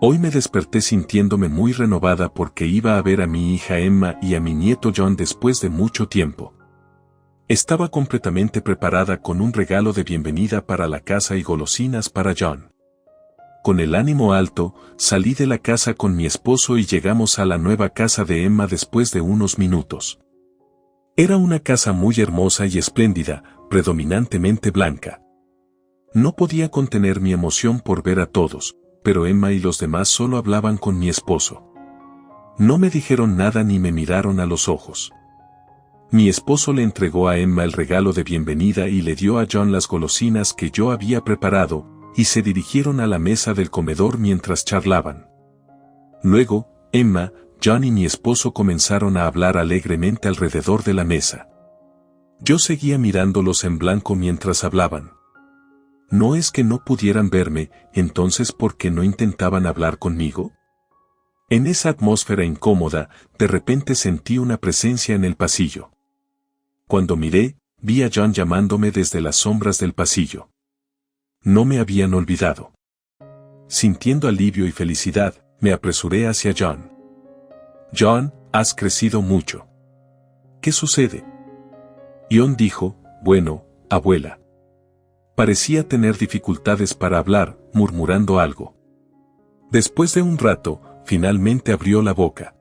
Hoy me desperté sintiéndome muy renovada porque iba a ver a mi hija Emma y a mi nieto John después de mucho tiempo. Estaba completamente preparada con un regalo de bienvenida para la casa y golosinas para John. Con el ánimo alto, salí de la casa con mi esposo y llegamos a la nueva casa de Emma después de unos minutos. Era una casa muy hermosa y espléndida, predominantemente blanca. No podía contener mi emoción por ver a todos, pero Emma y los demás solo hablaban con mi esposo. No me dijeron nada ni me miraron a los ojos. Mi esposo le entregó a Emma el regalo de bienvenida y le dio a John las golosinas que yo había preparado, y se dirigieron a la mesa del comedor mientras charlaban. Luego, Emma, John y mi esposo comenzaron a hablar alegremente alrededor de la mesa. Yo seguía mirándolos en blanco mientras hablaban. ¿No es que no pudieran verme, entonces por qué no intentaban hablar conmigo? En esa atmósfera incómoda, de repente sentí una presencia en el pasillo. Cuando miré, vi a John llamándome desde las sombras del pasillo. No me habían olvidado. Sintiendo alivio y felicidad, me apresuré hacia John. John, has crecido mucho. ¿Qué sucede? John dijo, bueno, abuela. Parecía tener dificultades para hablar, murmurando algo. Después de un rato, finalmente abrió la boca.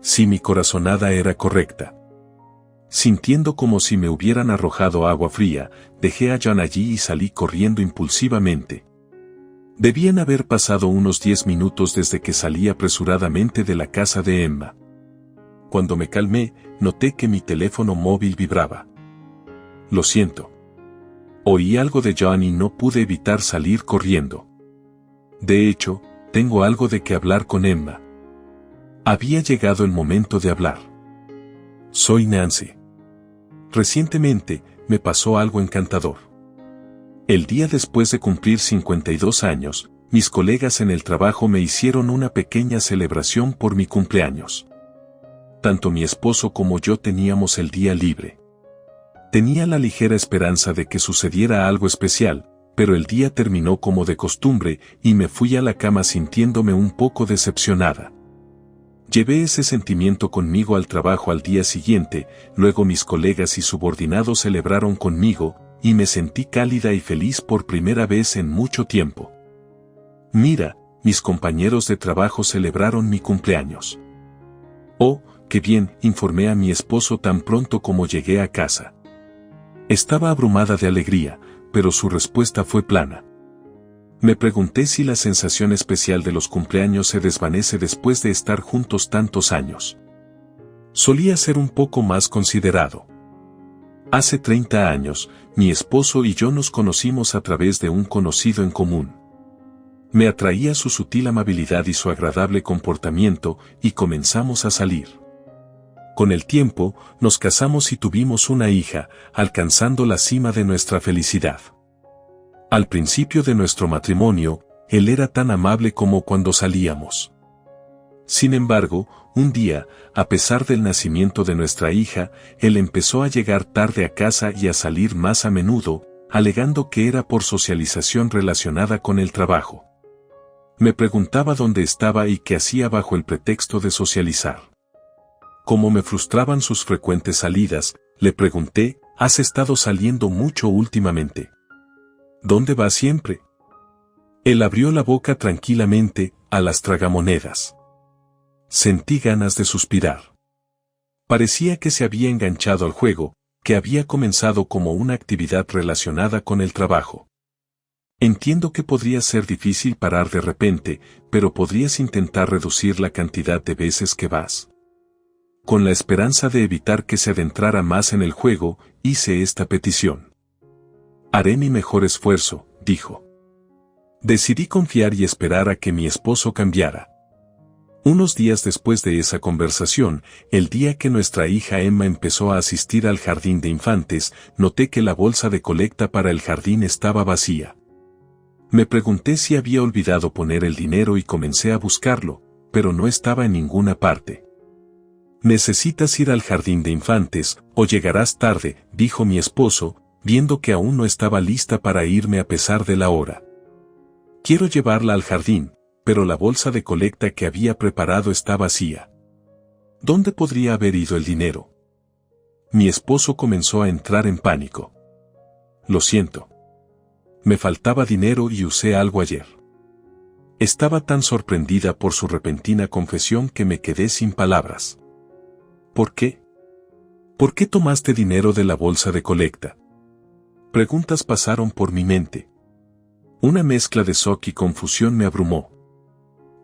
Si mi corazonada era correcta. Sintiendo como si me hubieran arrojado agua fría, dejé a John allí y salí corriendo impulsivamente. Debían haber pasado unos 10 minutos desde que salí apresuradamente de la casa de Emma. Cuando me calmé, noté que mi teléfono móvil vibraba. Lo siento. Oí algo de John y no pude evitar salir corriendo. De hecho, tengo algo de qué hablar con Emma. Había llegado el momento de hablar. Soy Nancy. Recientemente, me pasó algo encantador. El día después de cumplir 52 años, mis colegas en el trabajo me hicieron una pequeña celebración por mi cumpleaños. Tanto mi esposo como yo teníamos el día libre. Tenía la ligera esperanza de que sucediera algo especial, pero el día terminó como de costumbre y me fui a la cama sintiéndome un poco decepcionada. Llevé ese sentimiento conmigo al trabajo al día siguiente, luego mis colegas y subordinados celebraron conmigo, y me sentí cálida y feliz por primera vez en mucho tiempo. Mira, mis compañeros de trabajo celebraron mi cumpleaños. Oh, qué bien, informé a mi esposo tan pronto como llegué a casa. Estaba abrumada de alegría, pero su respuesta fue plana. Me pregunté si la sensación especial de los cumpleaños se desvanece después de estar juntos tantos años. Solía ser un poco más considerado. Hace 30 años, mi esposo y yo nos conocimos a través de un conocido en común. Me atraía su sutil amabilidad y su agradable comportamiento, y comenzamos a salir. Con el tiempo, nos casamos y tuvimos una hija, alcanzando la cima de nuestra felicidad. Al principio de nuestro matrimonio, él era tan amable como cuando salíamos. Sin embargo, un día, a pesar del nacimiento de nuestra hija, él empezó a llegar tarde a casa y a salir más a menudo, alegando que era por socialización relacionada con el trabajo. Me preguntaba dónde estaba y qué hacía bajo el pretexto de socializar. Como me frustraban sus frecuentes salidas, le pregunté, ¿has estado saliendo mucho últimamente? ¿Dónde vas siempre? Él abrió la boca tranquilamente, a las tragamonedas. Sentí ganas de suspirar. Parecía que se había enganchado al juego, que había comenzado como una actividad relacionada con el trabajo. Entiendo que podría ser difícil parar de repente, pero podrías intentar reducir la cantidad de veces que vas. Con la esperanza de evitar que se adentrara más en el juego, hice esta petición. Haré mi mejor esfuerzo, dijo. Decidí confiar y esperar a que mi esposo cambiara. Unos días después de esa conversación, el día que nuestra hija Emma empezó a asistir al jardín de infantes, noté que la bolsa de colecta para el jardín estaba vacía. Me pregunté si había olvidado poner el dinero y comencé a buscarlo, pero no estaba en ninguna parte. Necesitas ir al jardín de infantes, o llegarás tarde, dijo mi esposo, viendo que aún no estaba lista para irme a pesar de la hora. Quiero llevarla al jardín, pero la bolsa de colecta que había preparado está vacía. ¿Dónde podría haber ido el dinero? Mi esposo comenzó a entrar en pánico. Lo siento. Me faltaba dinero y usé algo ayer. Estaba tan sorprendida por su repentina confesión que me quedé sin palabras. ¿Por qué? ¿Por qué tomaste dinero de la bolsa de colecta? Preguntas pasaron por mi mente. Una mezcla de shock y confusión me abrumó.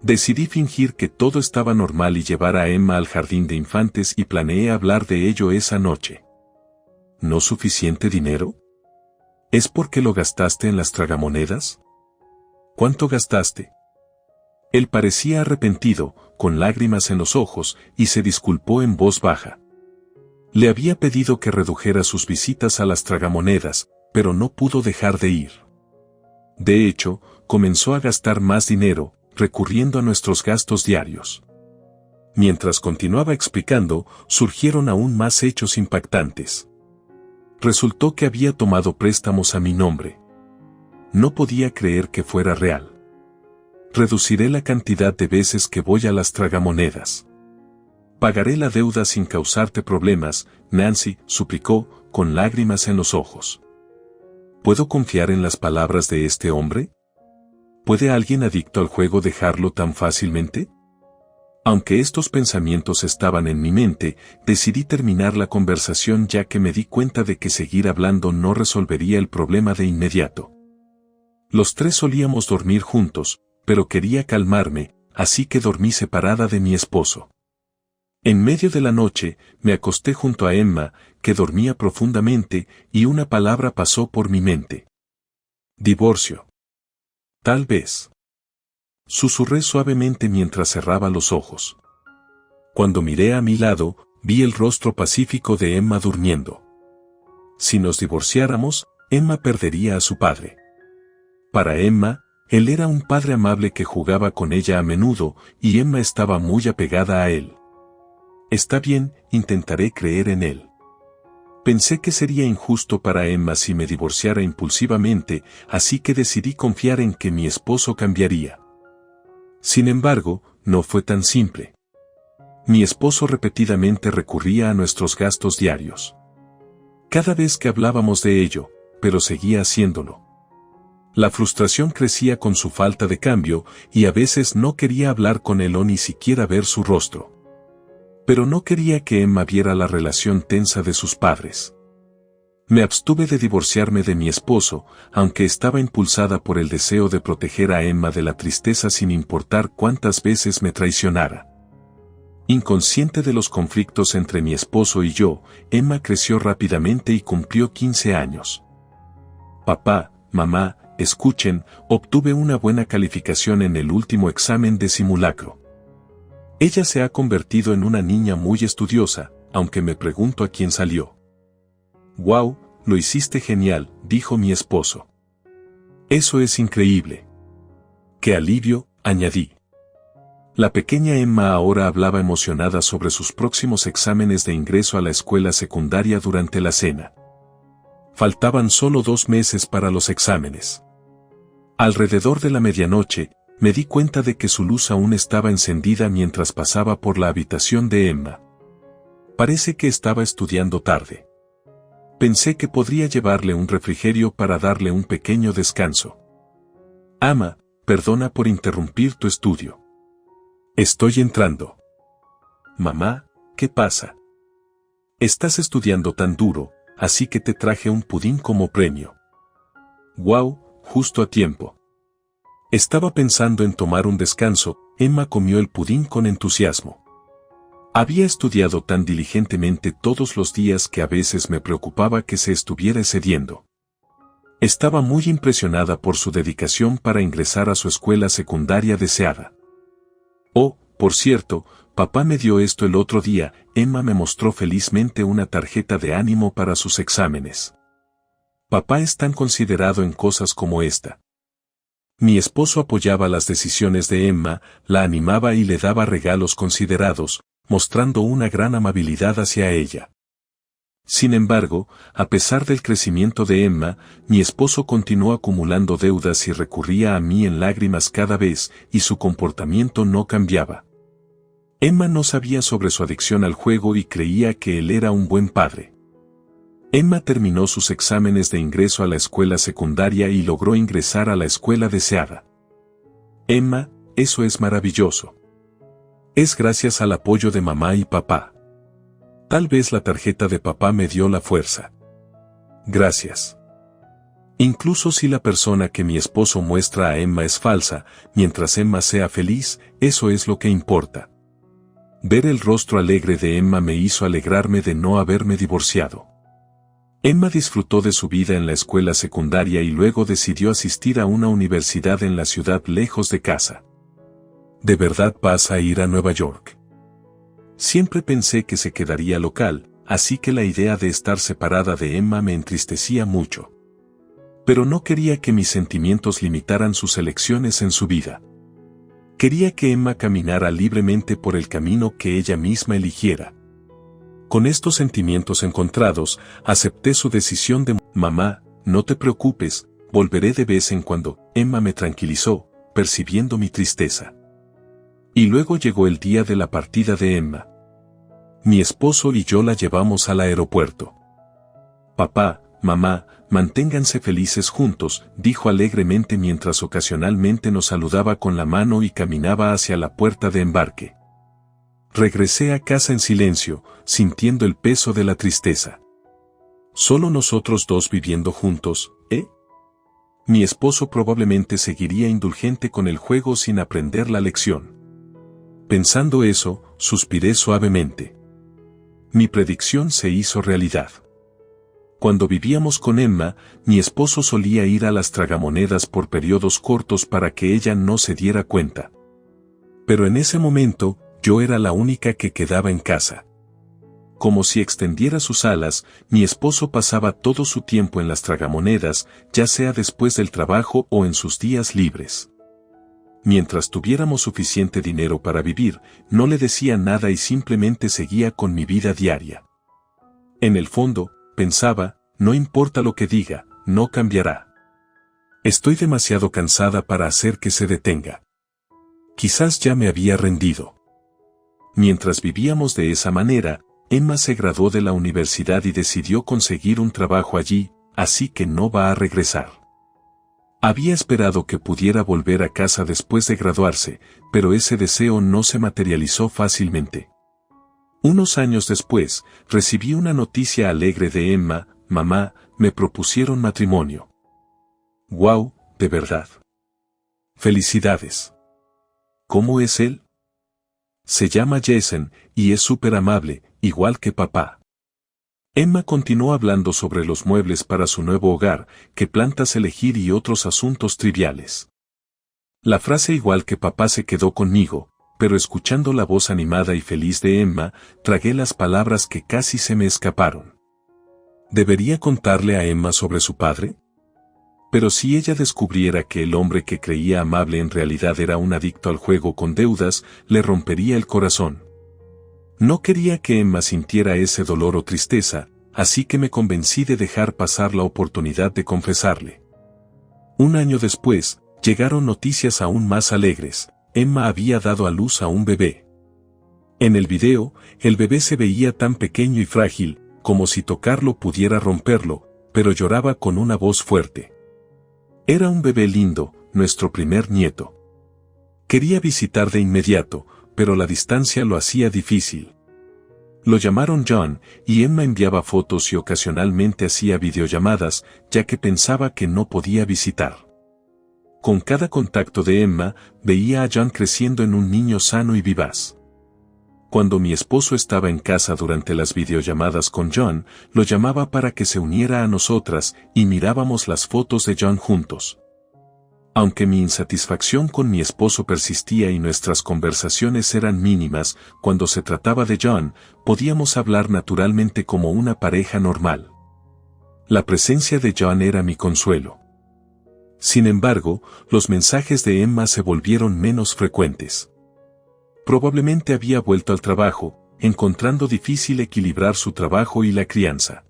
Decidí fingir que todo estaba normal y llevar a Emma al jardín de infantes y planeé hablar de ello esa noche. ¿No suficiente dinero? ¿Es porque lo gastaste en las tragamonedas? ¿Cuánto gastaste? Él parecía arrepentido, con lágrimas en los ojos, y se disculpó en voz baja. Le había pedido que redujera sus visitas a las tragamonedas, pero no pudo dejar de ir. De hecho, comenzó a gastar más dinero, recurriendo a nuestros gastos diarios. Mientras continuaba explicando, surgieron aún más hechos impactantes. Resultó que había tomado préstamos a mi nombre. No podía creer que fuera real. Reduciré la cantidad de veces que voy a las tragamonedas. Pagaré la deuda sin causarte problemas, Nancy, suplicó, con lágrimas en los ojos. ¿Puedo confiar en las palabras de este hombre? ¿Puede alguien adicto al juego dejarlo tan fácilmente? Aunque estos pensamientos estaban en mi mente, decidí terminar la conversación ya que me di cuenta de que seguir hablando no resolvería el problema de inmediato. Los tres solíamos dormir juntos, pero quería calmarme, así que dormí separada de mi esposo. En medio de la noche, me acosté junto a Emma, que dormía profundamente, y una palabra pasó por mi mente. Divorcio. Tal vez. Susurré suavemente mientras cerraba los ojos. Cuando miré a mi lado, vi el rostro pacífico de Emma durmiendo. Si nos divorciáramos, Emma perdería a su padre. Para Emma, él era un padre amable que jugaba con ella a menudo, y Emma estaba muy apegada a él. Está bien, intentaré creer en él. Pensé que sería injusto para Emma si me divorciara impulsivamente, así que decidí confiar en que mi esposo cambiaría. Sin embargo, no fue tan simple. Mi esposo repetidamente recurría a nuestros gastos diarios. Cada vez que hablábamos de ello, pero seguía haciéndolo. La frustración crecía con su falta de cambio, y a veces no quería hablar con él o ni siquiera ver su rostro. Pero no quería que Emma viera la relación tensa de sus padres. Me abstuve de divorciarme de mi esposo, aunque estaba impulsada por el deseo de proteger a Emma de la tristeza sin importar cuántas veces me traicionara. Inconsciente de los conflictos entre mi esposo y yo, Emma creció rápidamente y cumplió 15 años. Papá, mamá, escuchen, obtuve una buena calificación en el último examen de simulacro. Ella se ha convertido en una niña muy estudiosa, aunque me pregunto a quién salió. «Wow, lo hiciste genial», dijo mi esposo. «Eso es increíble». «Qué alivio», añadí. La pequeña Emma ahora hablaba emocionada sobre sus próximos exámenes de ingreso a la escuela secundaria durante la cena. Faltaban solo 2 meses para los exámenes. Alrededor de la medianoche, me di cuenta de que su luz aún estaba encendida mientras pasaba por la habitación de Emma. Parece que estaba estudiando tarde. Pensé que podría llevarle un refrigerio para darle un pequeño descanso. «Ama, perdona por interrumpir tu estudio. Estoy entrando». «Mamá, ¿qué pasa?» «Estás estudiando tan duro, así que te traje un pudín como premio». «Wow, justo a tiempo». Estaba pensando en tomar un descanso, Emma comió el pudín con entusiasmo. Había estudiado tan diligentemente todos los días que a veces me preocupaba que se estuviera excediendo. Estaba muy impresionada por su dedicación para ingresar a su escuela secundaria deseada. «Oh, por cierto, papá me dio esto el otro día», Emma me mostró felizmente una tarjeta de ánimo para sus exámenes. Papá es tan considerado en cosas como esta. Mi esposo apoyaba las decisiones de Emma, la animaba y le daba regalos considerados, mostrando una gran amabilidad hacia ella. Sin embargo, a pesar del crecimiento de Emma, mi esposo continuó acumulando deudas y recurría a mí en lágrimas cada vez, y su comportamiento no cambiaba. Emma no sabía sobre su adicción al juego y creía que él era un buen padre. Emma terminó sus exámenes de ingreso a la escuela secundaria y logró ingresar a la escuela deseada. Emma, eso es maravilloso. Es gracias al apoyo de mamá y papá. Tal vez la tarjeta de papá me dio la fuerza. Gracias. Incluso si la persona que mi esposo muestra a Emma es falsa, mientras Emma sea feliz, eso es lo que importa. Ver el rostro alegre de Emma me hizo alegrarme de no haberme divorciado. Emma disfrutó de su vida en la escuela secundaria y luego decidió asistir a una universidad en la ciudad lejos de casa. ¿De verdad vas a ir a Nueva York? Siempre pensé que se quedaría local, así que la idea de estar separada de Emma me entristecía mucho. Pero no quería que mis sentimientos limitaran sus elecciones en su vida. Quería que Emma caminara libremente por el camino que ella misma eligiera. Con estos sentimientos encontrados, acepté su decisión de mamá, no te preocupes, volveré de vez en cuando. Emma me tranquilizó, percibiendo mi tristeza. Y luego llegó el día de la partida de Emma. Mi esposo y yo la llevamos al aeropuerto. Papá, mamá, manténganse felices juntos, dijo alegremente mientras ocasionalmente nos saludaba con la mano y caminaba hacia la puerta de embarque. Regresé a casa en silencio, sintiendo el peso de la tristeza. ¿Solo nosotros dos viviendo juntos, eh? Mi esposo probablemente seguiría indulgente con el juego sin aprender la lección. Pensando eso, suspiré suavemente. Mi predicción se hizo realidad. Cuando vivíamos con Emma, mi esposo solía ir a las tragamonedas por periodos cortos para que ella no se diera cuenta. Pero en ese momento, yo era la única que quedaba en casa. Como si extendiera sus alas, mi esposo pasaba todo su tiempo en las tragamonedas, ya sea después del trabajo o en sus días libres. Mientras tuviéramos suficiente dinero para vivir, no le decía nada y simplemente seguía con mi vida diaria. En el fondo, pensaba, no importa lo que diga, no cambiará. Estoy demasiado cansada para hacer que se detenga. Quizás ya me había rendido. Mientras vivíamos de esa manera, Emma se graduó de la universidad y decidió conseguir un trabajo allí, así que no va a regresar. Había esperado que pudiera volver a casa después de graduarse, pero ese deseo no se materializó fácilmente. Unos años después, recibí una noticia alegre de Emma, mamá, me propusieron matrimonio. ¡Wow! ¿De verdad? ¡Felicidades! ¿Cómo es él? Se llama Jason, y es súper amable, igual que papá. Emma continuó hablando sobre los muebles para su nuevo hogar, qué plantas elegir y otros asuntos triviales. La frase igual que papá se quedó conmigo, pero escuchando la voz animada y feliz de Emma, tragué las palabras que casi se me escaparon. ¿Debería contarle a Emma sobre su padre? Pero si ella descubriera que el hombre que creía amable en realidad era un adicto al juego con deudas, le rompería el corazón. No quería que Emma sintiera ese dolor o tristeza, así que me convencí de dejar pasar la oportunidad de confesarle. Un año después, llegaron noticias aún más alegres. Emma había dado a luz a un bebé. En el video, el bebé se veía tan pequeño y frágil, como si tocarlo pudiera romperlo, pero lloraba con una voz fuerte. Era un bebé lindo, nuestro primer nieto. Quería visitar de inmediato, pero la distancia lo hacía difícil. Lo llamaron John, y Emma enviaba fotos y ocasionalmente hacía videollamadas, ya que pensaba que no podía visitar. Con cada contacto de Emma, veía a John creciendo en un niño sano y vivaz. Cuando mi esposo estaba en casa durante las videollamadas con John, lo llamaba para que se uniera a nosotras, y mirábamos las fotos de John juntos. Aunque mi insatisfacción con mi esposo persistía y nuestras conversaciones eran mínimas, cuando se trataba de John, podíamos hablar naturalmente como una pareja normal. La presencia de John era mi consuelo. Sin embargo, los mensajes de Emma se volvieron menos frecuentes. Probablemente había vuelto al trabajo, encontrando difícil equilibrar su trabajo y la crianza.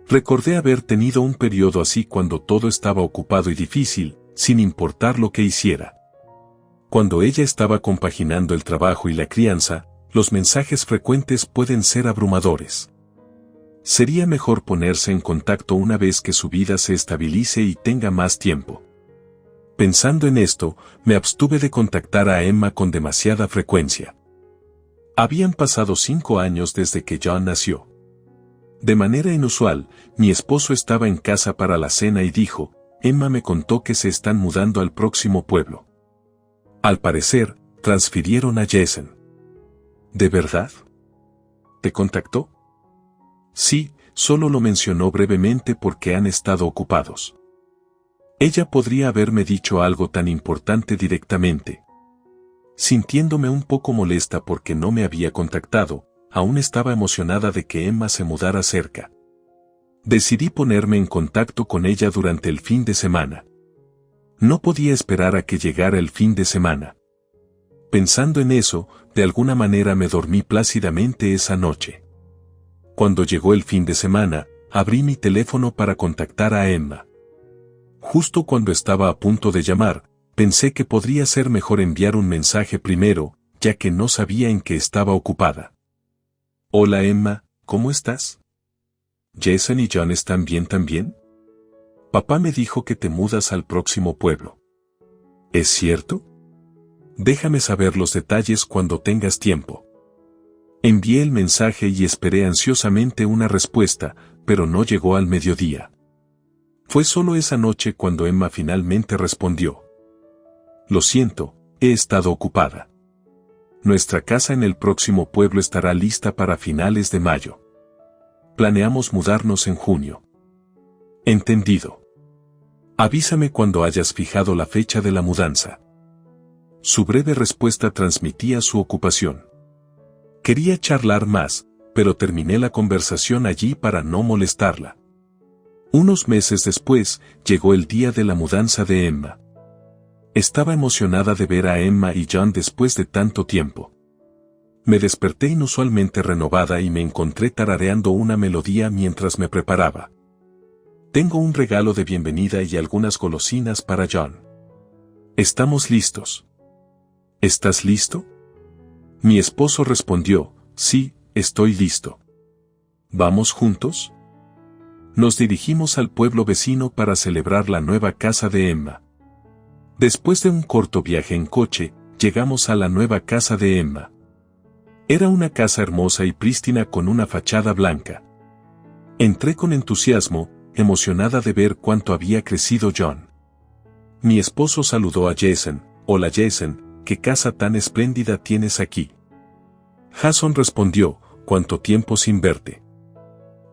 Recordé haber tenido un periodo así cuando todo estaba ocupado y difícil, sin importar lo que hiciera. Cuando ella estaba compaginando el trabajo y la crianza, los mensajes frecuentes pueden ser abrumadores. Sería mejor ponerse en contacto una vez que su vida se estabilice y tenga más tiempo. Pensando en esto, me abstuve de contactar a Emma con demasiada frecuencia. Habían pasado 5 años desde que John nació. De manera inusual, mi esposo estaba en casa para la cena y dijo, Emma me contó que se están mudando al próximo pueblo. Al parecer, transfirieron a Jason. ¿De verdad? ¿Te contactó? Sí, solo lo mencionó brevemente porque han estado ocupados. Ella podría haberme dicho algo tan importante directamente. Sintiéndome un poco molesta porque no me había contactado, aún estaba emocionada de que Emma se mudara cerca. Decidí ponerme en contacto con ella durante el fin de semana. No podía esperar a que llegara el fin de semana. Pensando en eso, de alguna manera me dormí plácidamente esa noche. Cuando llegó el fin de semana, abrí mi teléfono para contactar a Emma. Justo cuando estaba a punto de llamar, pensé que podría ser mejor enviar un mensaje primero, ya que no sabía en qué estaba ocupada. Hola Emma, ¿cómo estás? ¿Jason y John están bien también? Papá me dijo que te mudas al próximo pueblo. ¿Es cierto? Déjame saber los detalles cuando tengas tiempo. Envié el mensaje y esperé ansiosamente una respuesta, pero no llegó al mediodía. Fue solo esa noche cuando Emma finalmente respondió. Lo siento, he estado ocupada. Nuestra casa en el próximo pueblo estará lista para finales de mayo. Planeamos mudarnos en junio. Entendido. Avísame cuando hayas fijado la fecha de la mudanza. Su breve respuesta transmitía su ocupación. Quería charlar más, pero terminé la conversación allí para no molestarla. Unos meses después, llegó el día de la mudanza de Emma. Estaba emocionada de ver a Emma y John después de tanto tiempo. Me desperté inusualmente renovada y me encontré tarareando una melodía mientras me preparaba. Tengo un regalo de bienvenida y algunas golosinas para John. ¿Estamos listos? ¿Estás listo? Mi esposo respondió, sí, estoy listo. ¿Vamos juntos? Nos dirigimos al pueblo vecino para celebrar la nueva casa de Emma. Después de un corto viaje en coche, llegamos a la nueva casa de Emma. Era una casa hermosa y prístina con una fachada blanca. Entré con entusiasmo, emocionada de ver cuánto había crecido John. Mi esposo saludó a Jason. Hola Jason, ¿qué casa tan espléndida tienes aquí? Jason respondió, ¿cuánto tiempo sin verte?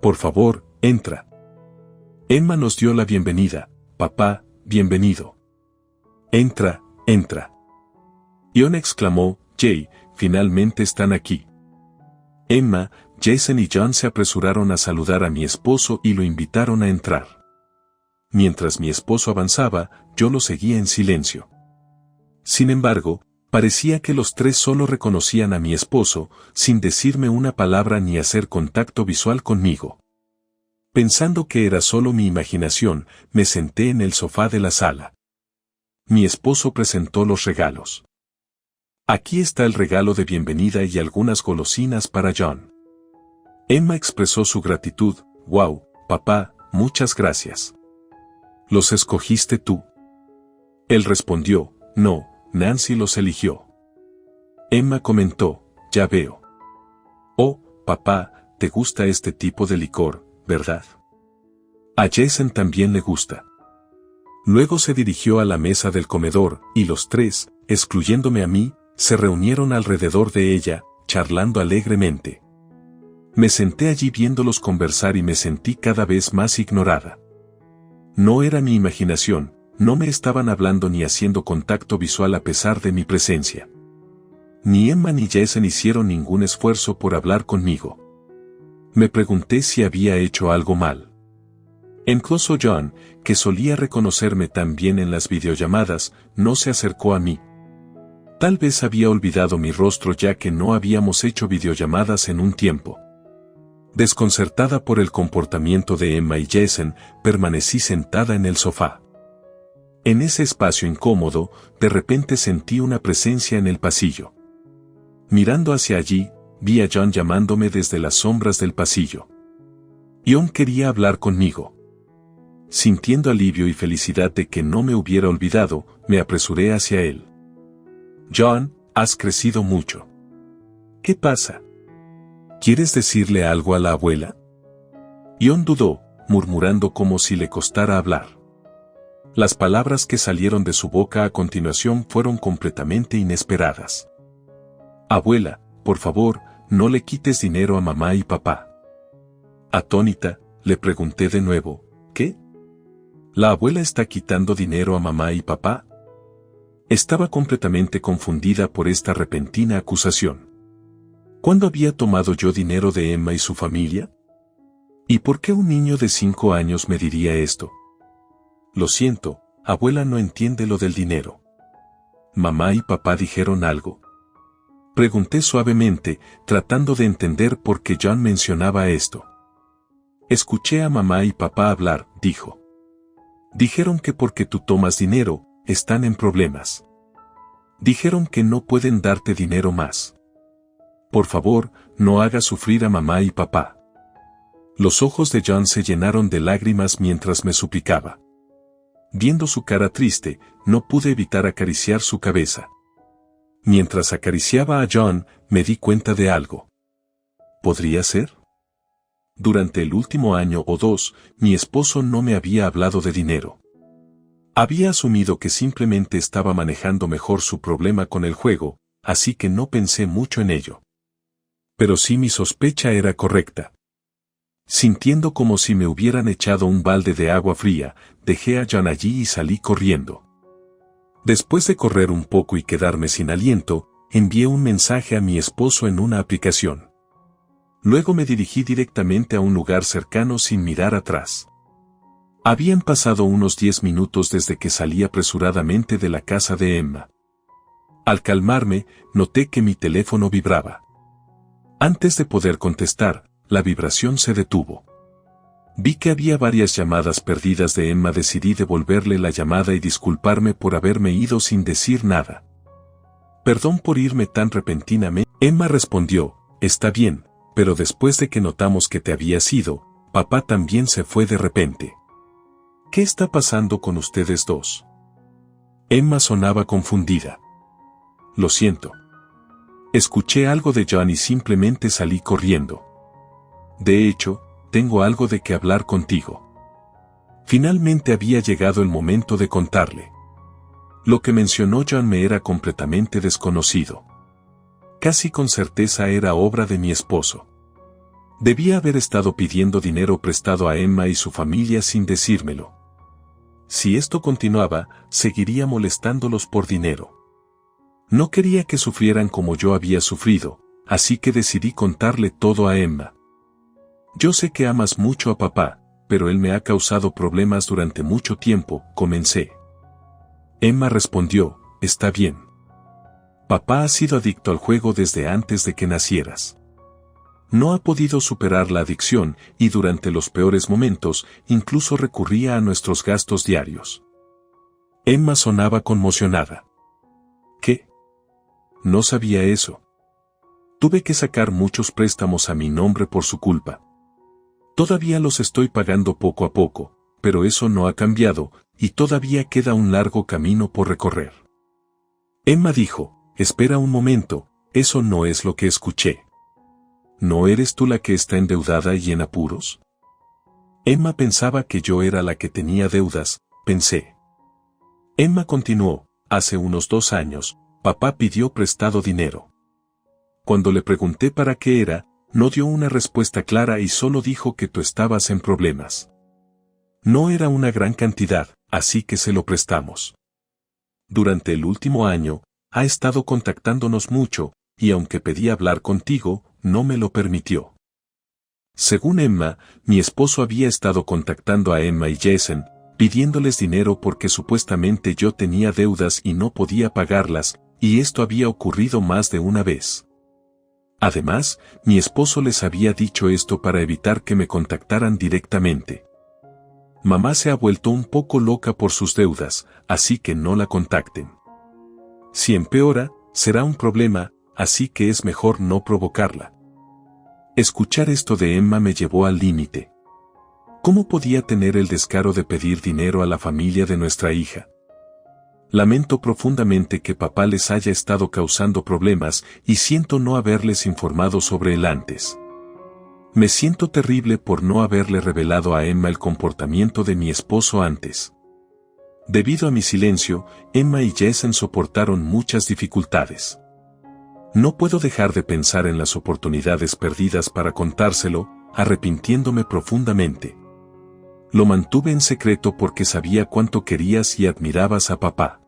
Por favor, entra. Emma nos dio la bienvenida, papá, bienvenido. Entra, entra. John exclamó, Jay, finalmente están aquí. Emma, Jason y John se apresuraron a saludar a mi esposo y lo invitaron a entrar. Mientras mi esposo avanzaba, yo lo seguía en silencio. Sin embargo, parecía que los tres solo reconocían a mi esposo, sin decirme una palabra ni hacer contacto visual conmigo. Pensando que era solo mi imaginación, me senté en el sofá de la sala. Mi esposo presentó los regalos. Aquí está el regalo de bienvenida y algunas golosinas para John. Emma expresó su gratitud, wow, papá, muchas gracias. ¿Los escogiste tú? Él respondió, no, Nancy los eligió. Emma comentó, ya veo. Oh, papá, te gusta este tipo de licor, ¿verdad? A Jason también le gusta. Luego se dirigió a la mesa del comedor, y los tres, excluyéndome a mí, se reunieron alrededor de ella, charlando alegremente. Me senté allí viéndolos conversar y me sentí cada vez más ignorada. No era mi imaginación, no me estaban hablando ni haciendo contacto visual a pesar de mi presencia. Ni Emma ni Jason hicieron ningún esfuerzo por hablar conmigo. Me pregunté si había hecho algo mal. Incluso John, que solía reconocerme tan bien en las videollamadas, no se acercó a mí. Tal vez había olvidado mi rostro ya que no habíamos hecho videollamadas en un tiempo. Desconcertada por el comportamiento de Emma y Jason, permanecí sentada en el sofá. En ese espacio incómodo, de repente sentí una presencia en el pasillo. Mirando hacia allí, vi a John llamándome desde las sombras del pasillo. John quería hablar conmigo. Sintiendo alivio y felicidad de que no me hubiera olvidado, me apresuré hacia él. John, has crecido mucho. ¿Qué pasa? ¿Quieres decirle algo a la abuela? John dudó, murmurando como si le costara hablar. Las palabras que salieron de su boca a continuación fueron completamente inesperadas. Abuela, por favor, no le quites dinero a mamá y papá. Atónita, le pregunté de nuevo, ¿qué? ¿La abuela está quitando dinero a mamá y papá? Estaba completamente confundida por esta repentina acusación. ¿Cuándo había tomado yo dinero de Emma y su familia? ¿Y por qué un niño de 5 años me diría esto? Lo siento, abuela no entiende lo del dinero. ¿Mamá y papá dijeron algo? Pregunté suavemente, tratando de entender por qué John mencionaba esto. Escuché a mamá y papá hablar, dijo. Dijeron que porque tú tomas dinero, están en problemas. Dijeron que no pueden darte dinero más. Por favor, no hagas sufrir a mamá y papá. Los ojos de John se llenaron de lágrimas mientras me suplicaba. Viendo su cara triste, no pude evitar acariciar su cabeza. Mientras acariciaba a John, me di cuenta de algo. ¿Podría ser? Durante el último año o 2, mi esposo no me había hablado de dinero. Había asumido que simplemente estaba manejando mejor su problema con el juego, así que no pensé mucho en ello. Pero sí mi sospecha era correcta. Sintiendo como si me hubieran echado un balde de agua fría, dejé a John allí y salí corriendo. Después de correr un poco y quedarme sin aliento, envié un mensaje a mi esposo en una aplicación. Luego me dirigí directamente a un lugar cercano sin mirar atrás. Habían pasado unos 10 minutos desde que salí apresuradamente de la casa de Emma. Al calmarme, noté que mi teléfono vibraba. Antes de poder contestar, la vibración se detuvo. Vi que había varias llamadas perdidas de Emma. Decidí devolverle la llamada y disculparme por haberme ido sin decir nada. Perdón por irme tan repentinamente. Emma respondió, está bien, pero después de que notamos que te habías ido, papá también se fue de repente. ¿Qué está pasando con ustedes dos? Emma sonaba confundida. Lo siento. Escuché algo de John y simplemente salí corriendo. De hecho, tengo algo de qué hablar contigo. Finalmente había llegado el momento de contarle. Lo que mencionó John me era completamente desconocido. Casi con certeza era obra de mi esposo. Debía haber estado pidiendo dinero prestado a Emma y su familia sin decírmelo. Si esto continuaba, seguiría molestándolos por dinero. No quería que sufrieran como yo había sufrido, así que decidí contarle todo a Emma. Yo sé que amas mucho a papá, pero él me ha causado problemas durante mucho tiempo, comencé. Emma respondió, está bien. Papá ha sido adicto al juego desde antes de que nacieras. No ha podido superar la adicción y durante los peores momentos incluso recurría a nuestros gastos diarios. Emma sonaba conmocionada. ¿Qué? No sabía eso. Tuve que sacar muchos préstamos a mi nombre por su culpa. Todavía los estoy pagando poco a poco, pero eso no ha cambiado y todavía queda un largo camino por recorrer. Emma dijo, espera un momento, eso no es lo que escuché. ¿No eres tú la que está endeudada y en apuros? Emma pensaba que yo era la que tenía deudas, pensé. Emma continuó, hace unos 2 años, papá pidió prestado dinero. Cuando le pregunté para qué era, no dio una respuesta clara y solo dijo que tú estabas en problemas. No era una gran cantidad, así que se lo prestamos. Durante el último año, ha estado contactándonos mucho, y aunque pedí hablar contigo, no me lo permitió. Según Emma, mi esposo había estado contactando a Emma y Jason, pidiéndoles dinero porque supuestamente yo tenía deudas y no podía pagarlas, y esto había ocurrido más de una vez. Además, mi esposo les había dicho esto para evitar que me contactaran directamente. Mamá se ha vuelto un poco loca por sus deudas, así que no la contacten. Si empeora, será un problema, así que es mejor no provocarla. Escuchar esto de Emma me llevó al límite. ¿Cómo podía tener el descaro de pedir dinero a la familia de nuestra hija? Lamento profundamente que papá les haya estado causando problemas y siento no haberles informado sobre él antes. Me siento terrible por no haberle revelado a Emma el comportamiento de mi esposo antes. Debido a mi silencio, Emma y Jason soportaron muchas dificultades. No puedo dejar de pensar en las oportunidades perdidas para contárselo, arrepintiéndome profundamente. Lo mantuve en secreto porque sabía cuánto querías y admirabas a papá.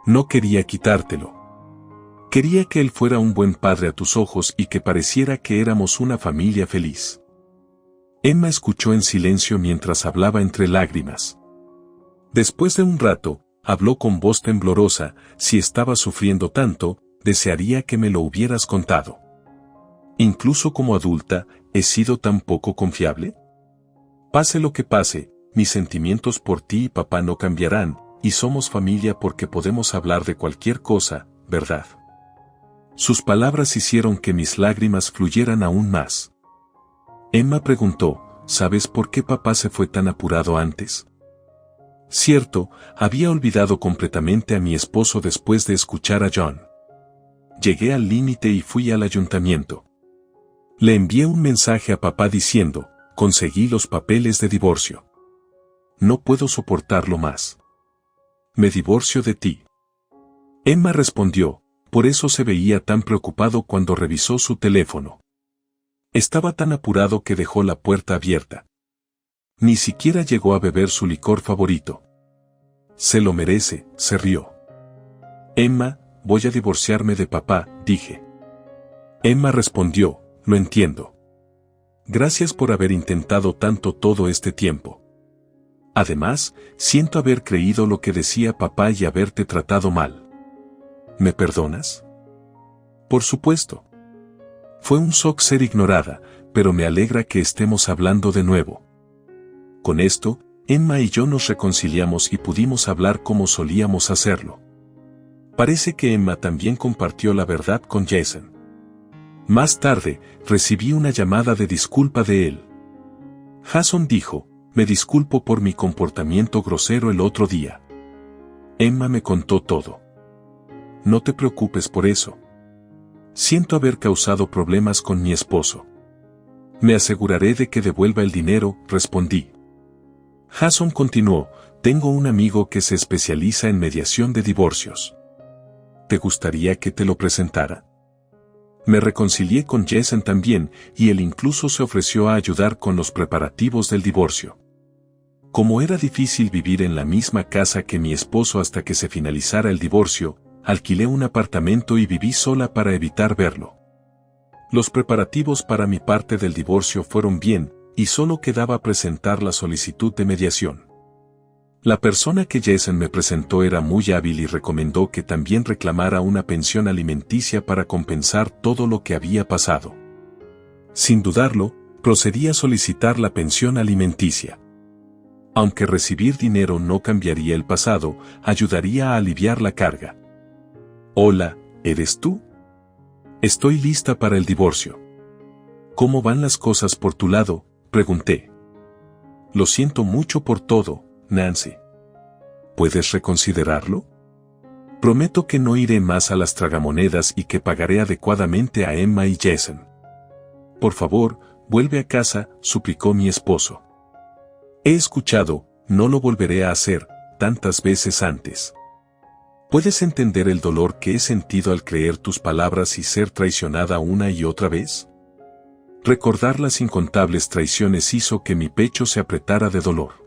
No quería quitártelo. Quería que él fuera un buen padre a tus ojos y que pareciera que éramos una familia feliz. Emma escuchó en silencio mientras hablaba entre lágrimas. Después de un rato, habló con voz temblorosa: si estaba sufriendo tanto, desearía que me lo hubieras contado. Incluso como adulta, ¿he sido tan poco confiable? Pase lo que pase, mis sentimientos por ti y papá no cambiarán, y somos familia porque podemos hablar de cualquier cosa, ¿verdad? Sus palabras hicieron que mis lágrimas fluyeran aún más. Emma preguntó: ¿sabes por qué papá se fue tan apurado antes? Cierto, había olvidado completamente a mi esposo después de escuchar a John. Llegué al límite y fui al ayuntamiento. Le envié un mensaje a papá diciendo: conseguí los papeles de divorcio. No puedo soportarlo más. Me divorcio de ti. Emma respondió, por eso se veía tan preocupado cuando revisó su teléfono. Estaba tan apurado que dejó la puerta abierta. Ni siquiera llegó a beber su licor favorito. Se lo merece, se rió. Emma, voy a divorciarme de papá, dije. Emma respondió, lo entiendo. Gracias por haber intentado tanto todo este tiempo. Además, siento haber creído lo que decía papá y haberte tratado mal. ¿Me perdonas? Por supuesto. Fue un shock ser ignorada, pero me alegra que estemos hablando de nuevo. Con esto, Emma y yo nos reconciliamos y pudimos hablar como solíamos hacerlo. Parece que Emma también compartió la verdad con Jason. Más tarde, recibí una llamada de disculpa de él. Jason dijo, me disculpo por mi comportamiento grosero el otro día. Emma me contó todo. No te preocupes por eso. Siento haber causado problemas con mi esposo. Me aseguraré de que devuelva el dinero, respondí. Jason continuó, tengo un amigo que se especializa en mediación de divorcios. ¿Te gustaría que te lo presentara? Me reconcilié con Jason también, y él incluso se ofreció a ayudar con los preparativos del divorcio. Como era difícil vivir en la misma casa que mi esposo hasta que se finalizara el divorcio, alquilé un apartamento y viví sola para evitar verlo. Los preparativos para mi parte del divorcio fueron bien, y solo quedaba presentar la solicitud de mediación. La persona que Jason me presentó era muy hábil y recomendó que también reclamara una pensión alimenticia para compensar todo lo que había pasado. Sin dudarlo, procedí a solicitar la pensión alimenticia. Aunque recibir dinero no cambiaría el pasado, ayudaría a aliviar la carga. Hola, ¿eres tú? Estoy lista para el divorcio. ¿Cómo van las cosas por tu lado?, pregunté. Lo siento mucho por todo, Nancy. ¿Puedes reconsiderarlo? Prometo que no iré más a las tragamonedas y que pagaré adecuadamente a Emma y Jason. Por favor, vuelve a casa, suplicó mi esposo. He escuchado, no lo volveré a hacer, tantas veces antes. ¿Puedes entender el dolor que he sentido al creer tus palabras y ser traicionada una y otra vez? Recordar las incontables traiciones hizo que mi pecho se apretara de dolor.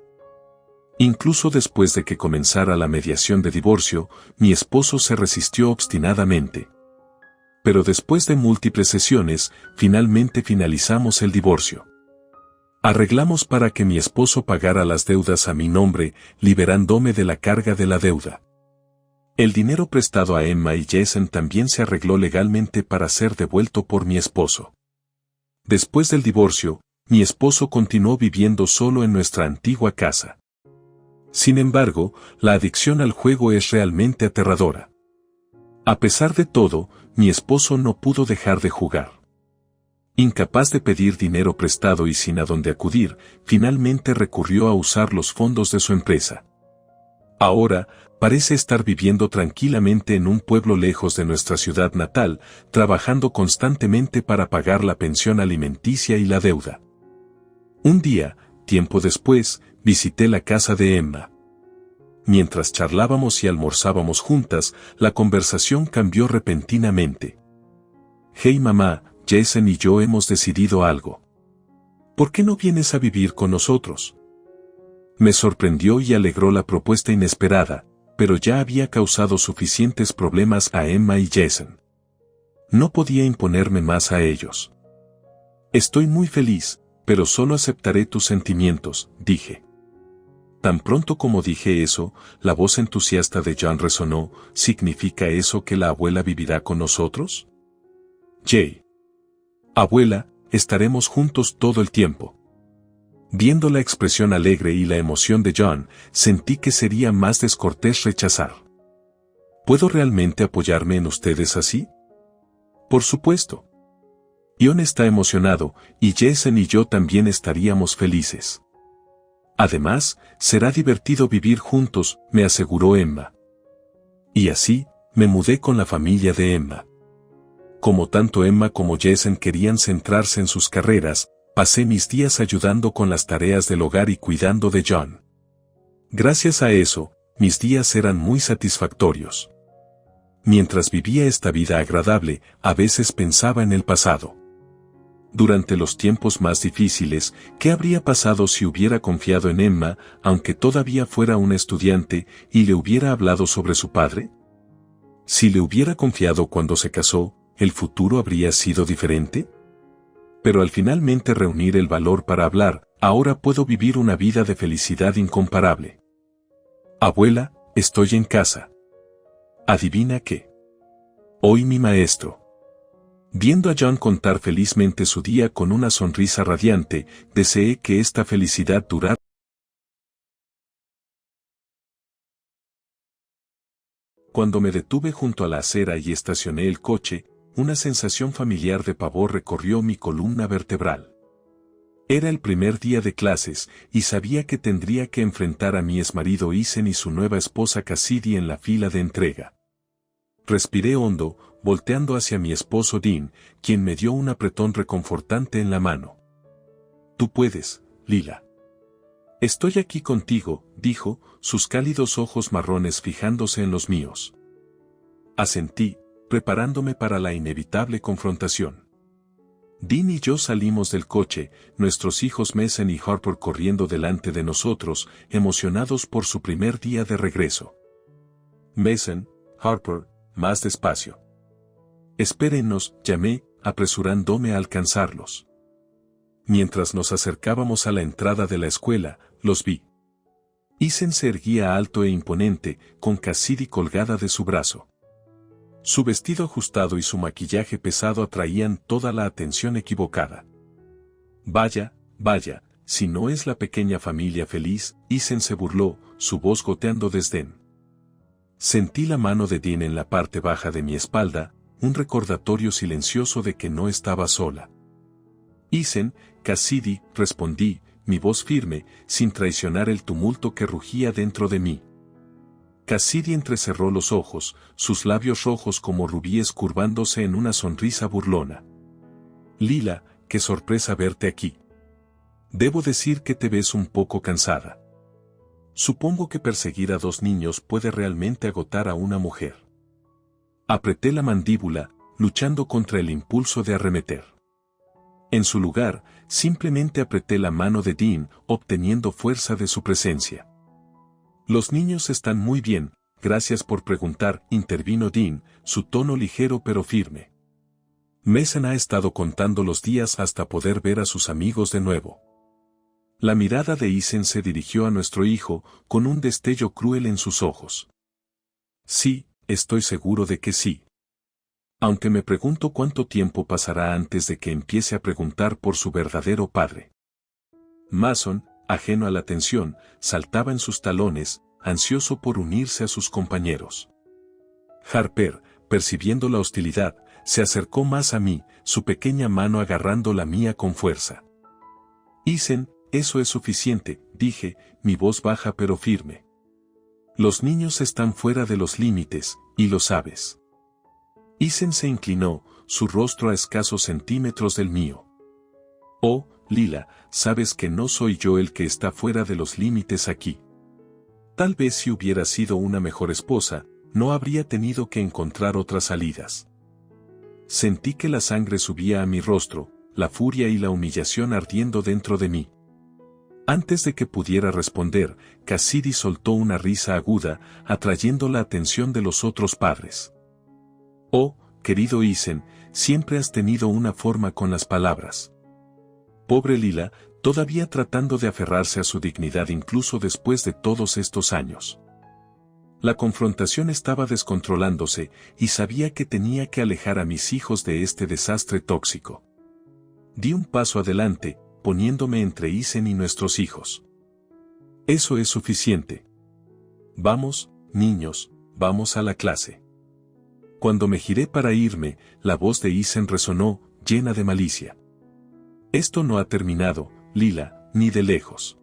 Incluso después de que comenzara la mediación de divorcio, mi esposo se resistió obstinadamente. Pero después de múltiples sesiones, finalmente finalizamos el divorcio. Arreglamos para que mi esposo pagara las deudas a mi nombre, liberándome de la carga de la deuda. El dinero prestado a Emma y Jason también se arregló legalmente para ser devuelto por mi esposo. Después del divorcio, mi esposo continuó viviendo solo en nuestra antigua casa. Sin embargo, la adicción al juego es realmente aterradora. A pesar de todo, mi esposo no pudo dejar de jugar. Incapaz de pedir dinero prestado y sin a dónde acudir, finalmente recurrió a usar los fondos de su empresa. Ahora, parece estar viviendo tranquilamente en un pueblo lejos de nuestra ciudad natal, trabajando constantemente para pagar la pensión alimenticia y la deuda. Un día, tiempo después, visité la casa de Emma. Mientras charlábamos y almorzábamos juntas, la conversación cambió repentinamente. «Hey mamá, Jason y yo hemos decidido algo. ¿Por qué no vienes a vivir con nosotros?» Me sorprendió y alegró la propuesta inesperada, pero ya había causado suficientes problemas a Emma y Jason. No podía imponerme más a ellos. «Estoy muy feliz, pero solo aceptaré tus sentimientos», dije. Tan pronto como dije eso, la voz entusiasta de John resonó. «¿Significa eso que la abuela vivirá con nosotros?» «Jay. Abuela, estaremos juntos todo el tiempo». Viendo la expresión alegre y la emoción de John, sentí que sería más descortés rechazar. ¿Puedo realmente apoyarme en ustedes así? Por supuesto. John está emocionado, y Jason y yo también estaríamos felices. Además, será divertido vivir juntos, me aseguró Emma. Y así, me mudé con la familia de Emma. Como tanto Emma como Jason querían centrarse en sus carreras, pasé mis días ayudando con las tareas del hogar y cuidando de John. Gracias a eso, mis días eran muy satisfactorios. Mientras vivía esta vida agradable, a veces pensaba en el pasado. Durante los tiempos más difíciles, ¿qué habría pasado si hubiera confiado en Emma, aunque todavía fuera una estudiante, y le hubiera hablado sobre su padre? Si le hubiera confiado cuando se casó, ¿el futuro habría sido diferente? Pero al finalmente reunir el valor para hablar, ahora puedo vivir una vida de felicidad incomparable. Abuela, estoy en casa. ¿Adivina qué? Hoy mi maestro. Viendo a John contar felizmente su día con una sonrisa radiante, deseé que esta felicidad durara. Cuando me detuve junto a la acera y estacioné el coche, una sensación familiar de pavor recorrió mi columna vertebral. Era el primer día de clases, y sabía que tendría que enfrentar a mi exmarido Isen y su nueva esposa Cassidy en la fila de entrega. Respiré hondo, volteando hacia mi esposo Dean, quien me dio un apretón reconfortante en la mano. «Tú puedes, Lila». «Estoy aquí contigo», dijo, sus cálidos ojos marrones fijándose en los míos. Asentí, preparándome para la inevitable confrontación. Dean y yo salimos del coche, nuestros hijos Mason y Harper corriendo delante de nosotros, emocionados por su primer día de regreso. «Mason, Harper, más despacio». «Espérennos», llamé, apresurándome a alcanzarlos. Mientras nos acercábamos a la entrada de la escuela, los vi. Isen se erguía alto e imponente, con Cassidy colgada de su brazo. Su vestido ajustado y su maquillaje pesado atraían toda la atención equivocada. «Vaya, vaya, si no es la pequeña familia feliz», Isen se burló, su voz goteando desdén. Sentí la mano de Dean en la parte baja de mi espalda, un recordatorio silencioso de que no estaba sola. «Isen, Cassidy», respondí, mi voz firme, sin traicionar el tumulto que rugía dentro de mí. Cassidy entrecerró los ojos, sus labios rojos como rubíes curvándose en una sonrisa burlona. «Lila, qué sorpresa verte aquí. Debo decir que te ves un poco cansada. Supongo que perseguir a 2 niños puede realmente agotar a una mujer». Apreté la mandíbula, luchando contra el impulso de arremeter. En su lugar, simplemente apreté la mano de Dean, obteniendo fuerza de su presencia. «Los niños están muy bien, gracias por preguntar», intervino Dean, su tono ligero pero firme. «Mason ha estado contando los días hasta poder ver a sus amigos de nuevo». La mirada de Isen se dirigió a nuestro hijo, con un destello cruel en sus ojos. Sí, estoy seguro de que sí. Aunque me pregunto cuánto tiempo pasará antes de que empiece a preguntar por su verdadero padre. Mason, ajeno a la tensión, saltaba en sus talones, ansioso por unirse a sus compañeros. Harper, percibiendo la hostilidad, se acercó más a mí, su pequeña mano agarrando la mía con fuerza. Isen, eso es suficiente, dije, mi voz baja pero firme. Los niños están fuera de los límites, y lo sabes. Isen se inclinó, su rostro a escasos centímetros del mío. Oh, Lila, sabes que no soy yo el que está fuera de los límites aquí. Tal vez si hubiera sido una mejor esposa, no habría tenido que encontrar otras salidas. Sentí que la sangre subía a mi rostro, la furia y la humillación ardiendo dentro de mí. Antes de que pudiera responder, Cassidy soltó una risa aguda, atrayendo la atención de los otros padres. Oh, querido Isen, siempre has tenido una forma con las palabras. Pobre Lila, todavía tratando de aferrarse a su dignidad incluso después de todos estos años. La confrontación estaba descontrolándose, y sabía que tenía que alejar a mis hijos de este desastre tóxico. Di un paso adelante, poniéndome entre Isen y nuestros hijos. Eso es suficiente. Vamos, niños, vamos a la clase. Cuando me giré para irme, la voz de Isen resonó, llena de malicia. Esto no ha terminado, Lila, ni de lejos.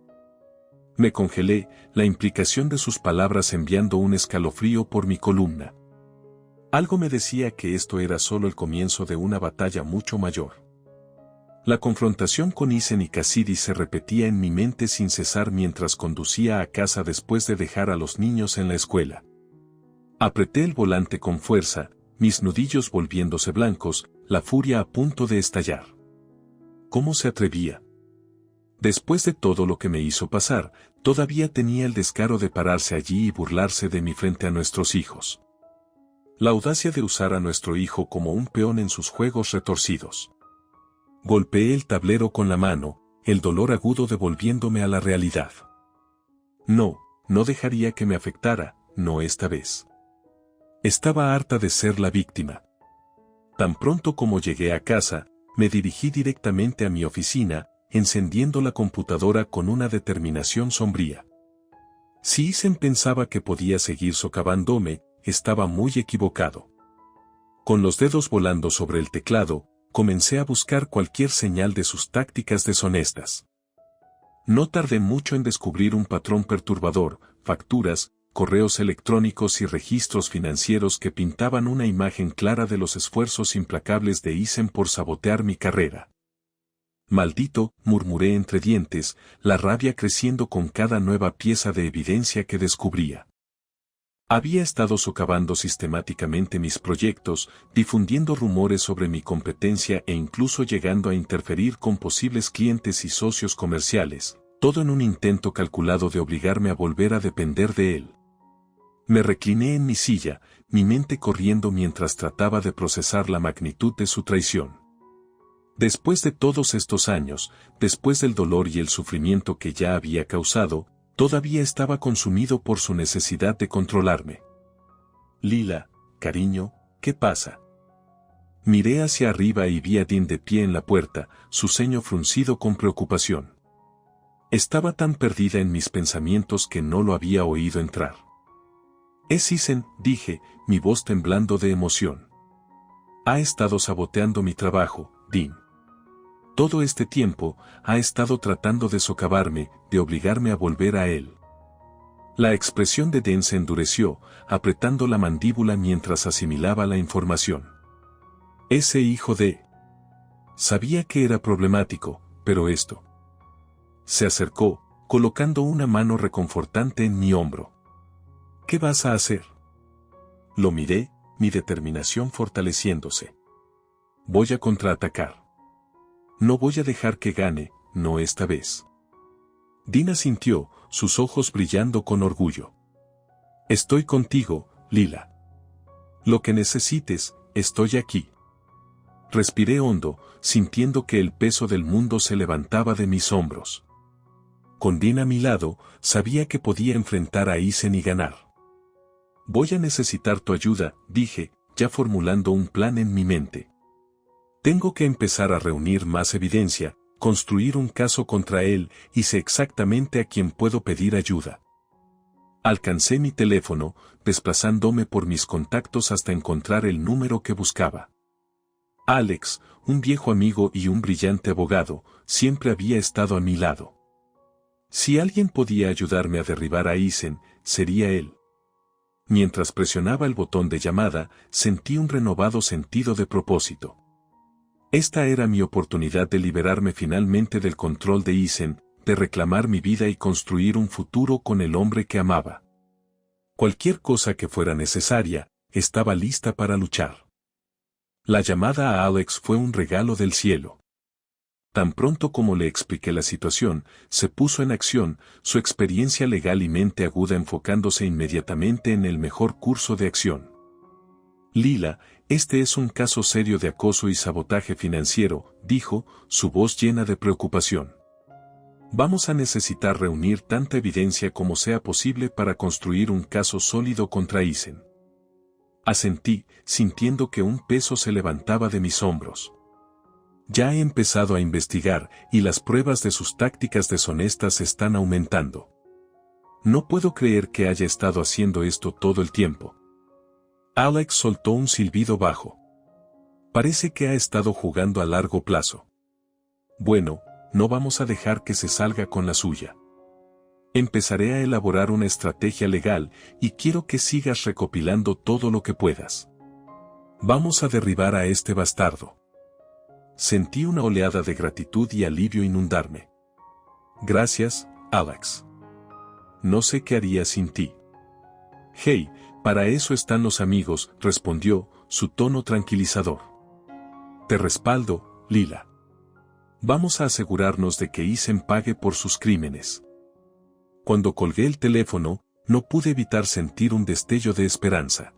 Me congelé, la implicación de sus palabras enviando un escalofrío por mi columna. Algo me decía que esto era solo el comienzo de una batalla mucho mayor. La confrontación con Isen y Cassidy se repetía en mi mente sin cesar mientras conducía a casa después de dejar a los niños en la escuela. Apreté el volante con fuerza, mis nudillos volviéndose blancos, la furia a punto de estallar. ¿Cómo se atrevía? Después de todo lo que me hizo pasar, todavía tenía el descaro de pararse allí y burlarse de mí frente a nuestros hijos. La audacia de usar a nuestro hijo como un peón en sus juegos retorcidos. Golpeé el tablero con la mano, el dolor agudo devolviéndome a la realidad. No, no dejaría que me afectara, no esta vez. Estaba harta de ser la víctima. Tan pronto como llegué a casa, me dirigí directamente a mi oficina, encendiendo la computadora con una determinación sombría. Si Isen pensaba que podía seguir socavándome, estaba muy equivocado. Con los dedos volando sobre el teclado, comencé a buscar cualquier señal de sus tácticas deshonestas. No tardé mucho en descubrir un patrón perturbador, facturas, correos electrónicos y registros financieros que pintaban una imagen clara de los esfuerzos implacables de Isen por sabotear mi carrera. Maldito, murmuré entre dientes, la rabia creciendo con cada nueva pieza de evidencia que descubría. Había estado socavando sistemáticamente mis proyectos, difundiendo rumores sobre mi competencia e incluso llegando a interferir con posibles clientes y socios comerciales, todo en un intento calculado de obligarme a volver a depender de él. Me recliné en mi silla, mi mente corriendo mientras trataba de procesar la magnitud de su traición. Después de todos estos años, después del dolor y el sufrimiento que ya había causado, todavía estaba consumido por su necesidad de controlarme. Lila, cariño, ¿qué pasa? Miré hacia arriba y vi a Dean de pie en la puerta, su ceño fruncido con preocupación. Estaba tan perdida en mis pensamientos que no lo había oído entrar. Es Isen, dije, mi voz temblando de emoción. Ha estado saboteando mi trabajo, Dean. Todo este tiempo, ha estado tratando de socavarme, de obligarme a volver a él. La expresión de Dean se endureció, apretando la mandíbula mientras asimilaba la información. Ese hijo de... Sabía que era problemático, pero esto... Se acercó, colocando una mano reconfortante en mi hombro. ¿Qué vas a hacer? Lo miré, mi determinación fortaleciéndose. Voy a contraatacar. No voy a dejar que gane, no esta vez. Dean asintió, sus ojos brillando con orgullo. Estoy contigo, Lila. Lo que necesites, estoy aquí. Respiré hondo, sintiendo que el peso del mundo se levantaba de mis hombros. Con Dean a mi lado, sabía que podía enfrentar a Isen y ganar. Voy a necesitar tu ayuda, dije, ya formulando un plan en mi mente. Tengo que empezar a reunir más evidencia, construir un caso contra él y sé exactamente a quién puedo pedir ayuda. Alcancé mi teléfono, desplazándome por mis contactos hasta encontrar el número que buscaba. Alex, un viejo amigo y un brillante abogado, siempre había estado a mi lado. Si alguien podía ayudarme a derribar a Eisen, sería él. Mientras presionaba el botón de llamada, sentí un renovado sentido de propósito. Esta era mi oportunidad de liberarme finalmente del control de Eisen, de reclamar mi vida y construir un futuro con el hombre que amaba. Cualquier cosa que fuera necesaria, estaba lista para luchar. La llamada a Alex fue un regalo del cielo. Tan pronto como le expliqué la situación, se puso en acción, su experiencia legal y mente aguda enfocándose inmediatamente en el mejor curso de acción. Lila, este es un caso serio de acoso y sabotaje financiero, dijo, su voz llena de preocupación. Vamos a necesitar reunir tanta evidencia como sea posible para construir un caso sólido contra Eisen. Asentí, sintiendo que un peso se levantaba de mis hombros. Ya he empezado a investigar, y las pruebas de sus tácticas deshonestas están aumentando. No puedo creer que haya estado haciendo esto todo el tiempo. Alex soltó un silbido bajo. Parece que ha estado jugando a largo plazo. Bueno, no vamos a dejar que se salga con la suya. Empezaré a elaborar una estrategia legal y quiero que sigas recopilando todo lo que puedas. Vamos a derribar a este bastardo. Sentí una oleada de gratitud y alivio inundarme. Gracias, Alex. No sé qué haría sin ti. Hey, para eso están los amigos, respondió, su tono tranquilizador. Te respaldo, Lila. Vamos a asegurarnos de que Eisen pague por sus crímenes. Cuando colgué el teléfono, no pude evitar sentir un destello de esperanza.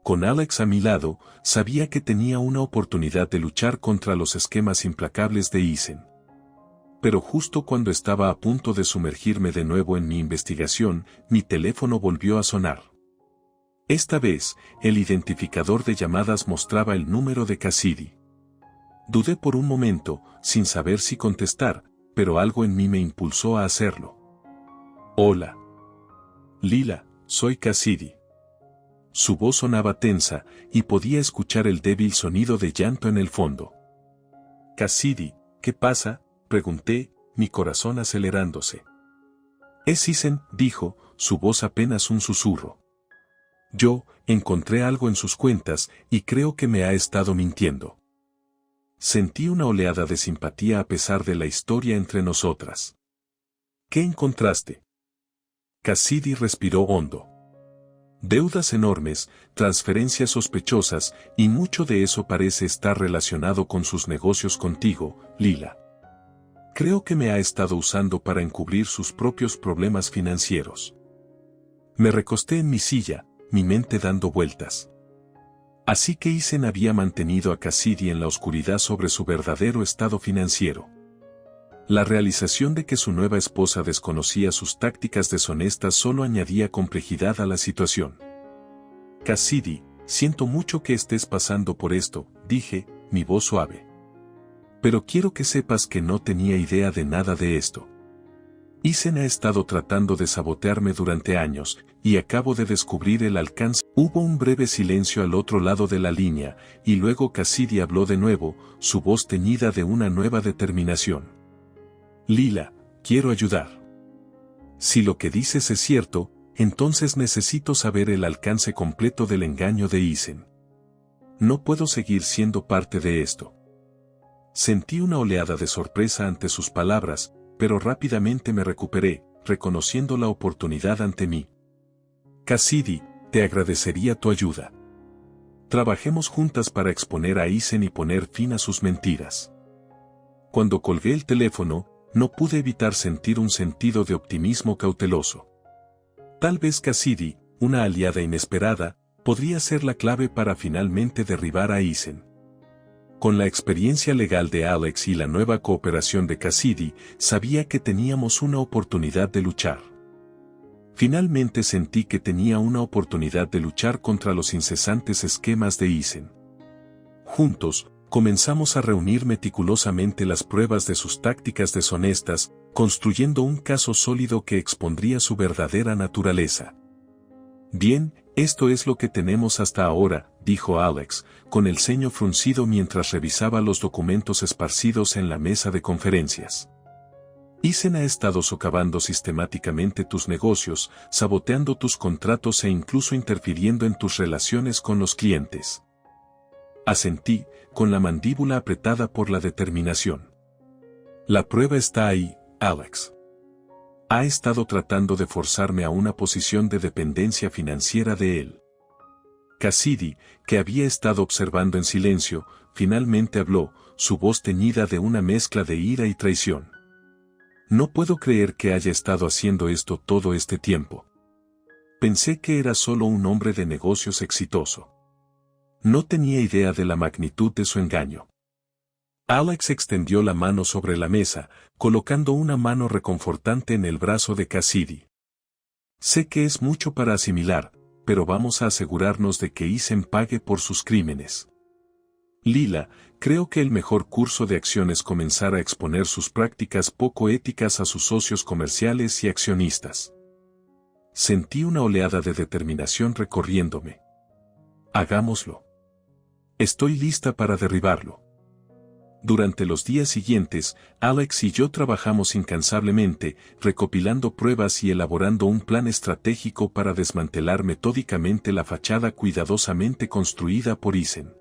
Con Alex a mi lado, sabía que tenía una oportunidad de luchar contra los esquemas implacables de Eisen. Pero justo cuando estaba a punto de sumergirme de nuevo en mi investigación, mi teléfono volvió a sonar. Esta vez, el identificador de llamadas mostraba el número de Cassidy. Dudé por un momento, sin saber si contestar, pero algo en mí me impulsó a hacerlo. Hola. Lila, soy Cassidy. Su voz sonaba tensa, y podía escuchar el débil sonido de llanto en el fondo. Cassidy, ¿qué pasa?, pregunté, mi corazón acelerándose. Es Eisen, dijo, su voz apenas un susurro. Yo, encontré algo en sus cuentas, y creo que me ha estado mintiendo. Sentí una oleada de simpatía a pesar de la historia entre nosotras. ¿Qué encontraste? Cassidy respiró hondo. Deudas enormes, transferencias sospechosas, y mucho de eso parece estar relacionado con sus negocios contigo, Lila. Creo que me ha estado usando para encubrir sus propios problemas financieros. Me recosté en mi silla, mi mente dando vueltas. Así que Eisen había mantenido a Cassidy en la oscuridad sobre su verdadero estado financiero. La realización de que su nueva esposa desconocía sus tácticas deshonestas solo añadía complejidad a la situación. Cassidy, siento mucho que estés pasando por esto, dije, mi voz suave. Pero quiero que sepas que no tenía idea de nada de esto. Eisen ha estado tratando de sabotearme durante años, y acabo de descubrir el alcance. Hubo un breve silencio al otro lado de la línea, y luego Cassidy habló de nuevo, su voz teñida de una nueva determinación. Lila, quiero ayudar. Si lo que dices es cierto, entonces necesito saber el alcance completo del engaño de Eisen. No puedo seguir siendo parte de esto. Sentí una oleada de sorpresa ante sus palabras, pero rápidamente me recuperé, reconociendo la oportunidad ante mí. Cassidy, te agradecería tu ayuda. Trabajemos juntas para exponer a Eisen y poner fin a sus mentiras. Cuando colgué el teléfono, no pude evitar sentir un sentido de optimismo cauteloso. Tal vez Cassidy, una aliada inesperada, podría ser la clave para finalmente derribar a Eisen. Con la experiencia legal de Alex y la nueva cooperación de Cassidy, sabía que teníamos una oportunidad de luchar. Finalmente sentí que tenía una oportunidad de luchar contra los incesantes esquemas de Eisen. Juntos, comenzamos a reunir meticulosamente las pruebas de sus tácticas deshonestas, construyendo un caso sólido que expondría su verdadera naturaleza. Bien, esto es lo que tenemos hasta ahora, dijo Alex, con el ceño fruncido mientras revisaba los documentos esparcidos en la mesa de conferencias. Eisen ha estado socavando sistemáticamente tus negocios, saboteando tus contratos e incluso interfiriendo en tus relaciones con los clientes. Asentí, con la mandíbula apretada por la determinación. La prueba está ahí, Alex. Ha estado tratando de forzarme a una posición de dependencia financiera de él. Cassidy, que había estado observando en silencio, finalmente habló, su voz teñida de una mezcla de ira y traición. No puedo creer que haya estado haciendo esto todo este tiempo. Pensé que era solo un hombre de negocios exitoso. No tenía idea de la magnitud de su engaño. Alex extendió la mano sobre la mesa, colocando una mano reconfortante en el brazo de Cassidy. Sé que es mucho para asimilar, pero vamos a asegurarnos de que Eisen pague por sus crímenes. Lila, creo que el mejor curso de acción es comenzar a exponer sus prácticas poco éticas a sus socios comerciales y accionistas. Sentí una oleada de determinación recorriéndome. Hagámoslo. Estoy lista para derribarlo. Durante los días siguientes, Alex y yo trabajamos incansablemente, recopilando pruebas y elaborando un plan estratégico para desmantelar metódicamente la fachada cuidadosamente construida por Eisen.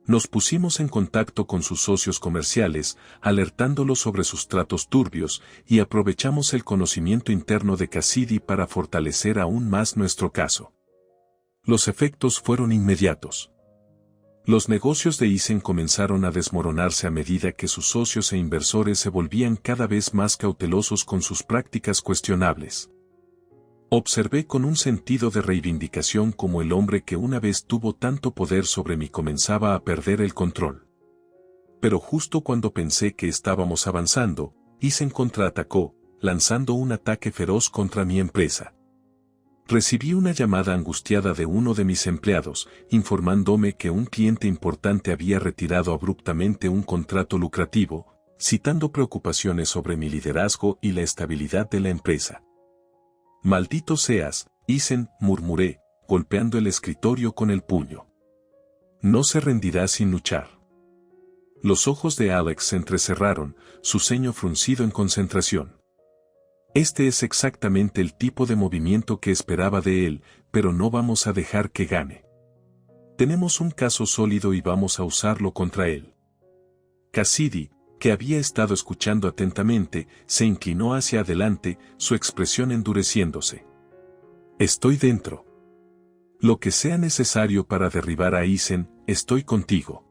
Nos pusimos en contacto con sus socios comerciales, alertándolos sobre sus tratos turbios, y aprovechamos el conocimiento interno de Cassidy para fortalecer aún más nuestro caso. Los efectos fueron inmediatos. Los negocios de Eisen comenzaron a desmoronarse a medida que sus socios e inversores se volvían cada vez más cautelosos con sus prácticas cuestionables. Observé con un sentido de reivindicación cómo el hombre que una vez tuvo tanto poder sobre mí comenzaba a perder el control. Pero justo cuando pensé que estábamos avanzando, Eisen contraatacó, lanzando un ataque feroz contra mi empresa. Recibí una llamada angustiada de uno de mis empleados, informándome que un cliente importante había retirado abruptamente un contrato lucrativo, citando preocupaciones sobre mi liderazgo y la estabilidad de la empresa. «Maldito seas, Eisen», murmuré, golpeando el escritorio con el puño. «No se rendirá sin luchar». Los ojos de Alex se entrecerraron, su ceño fruncido en concentración. Este es exactamente el tipo de movimiento que esperaba de él, pero no vamos a dejar que gane. Tenemos un caso sólido y vamos a usarlo contra él. Cassidy, que había estado escuchando atentamente, se inclinó hacia adelante, su expresión endureciéndose. «Estoy dentro. Lo que sea necesario para derribar a Eisen, estoy contigo».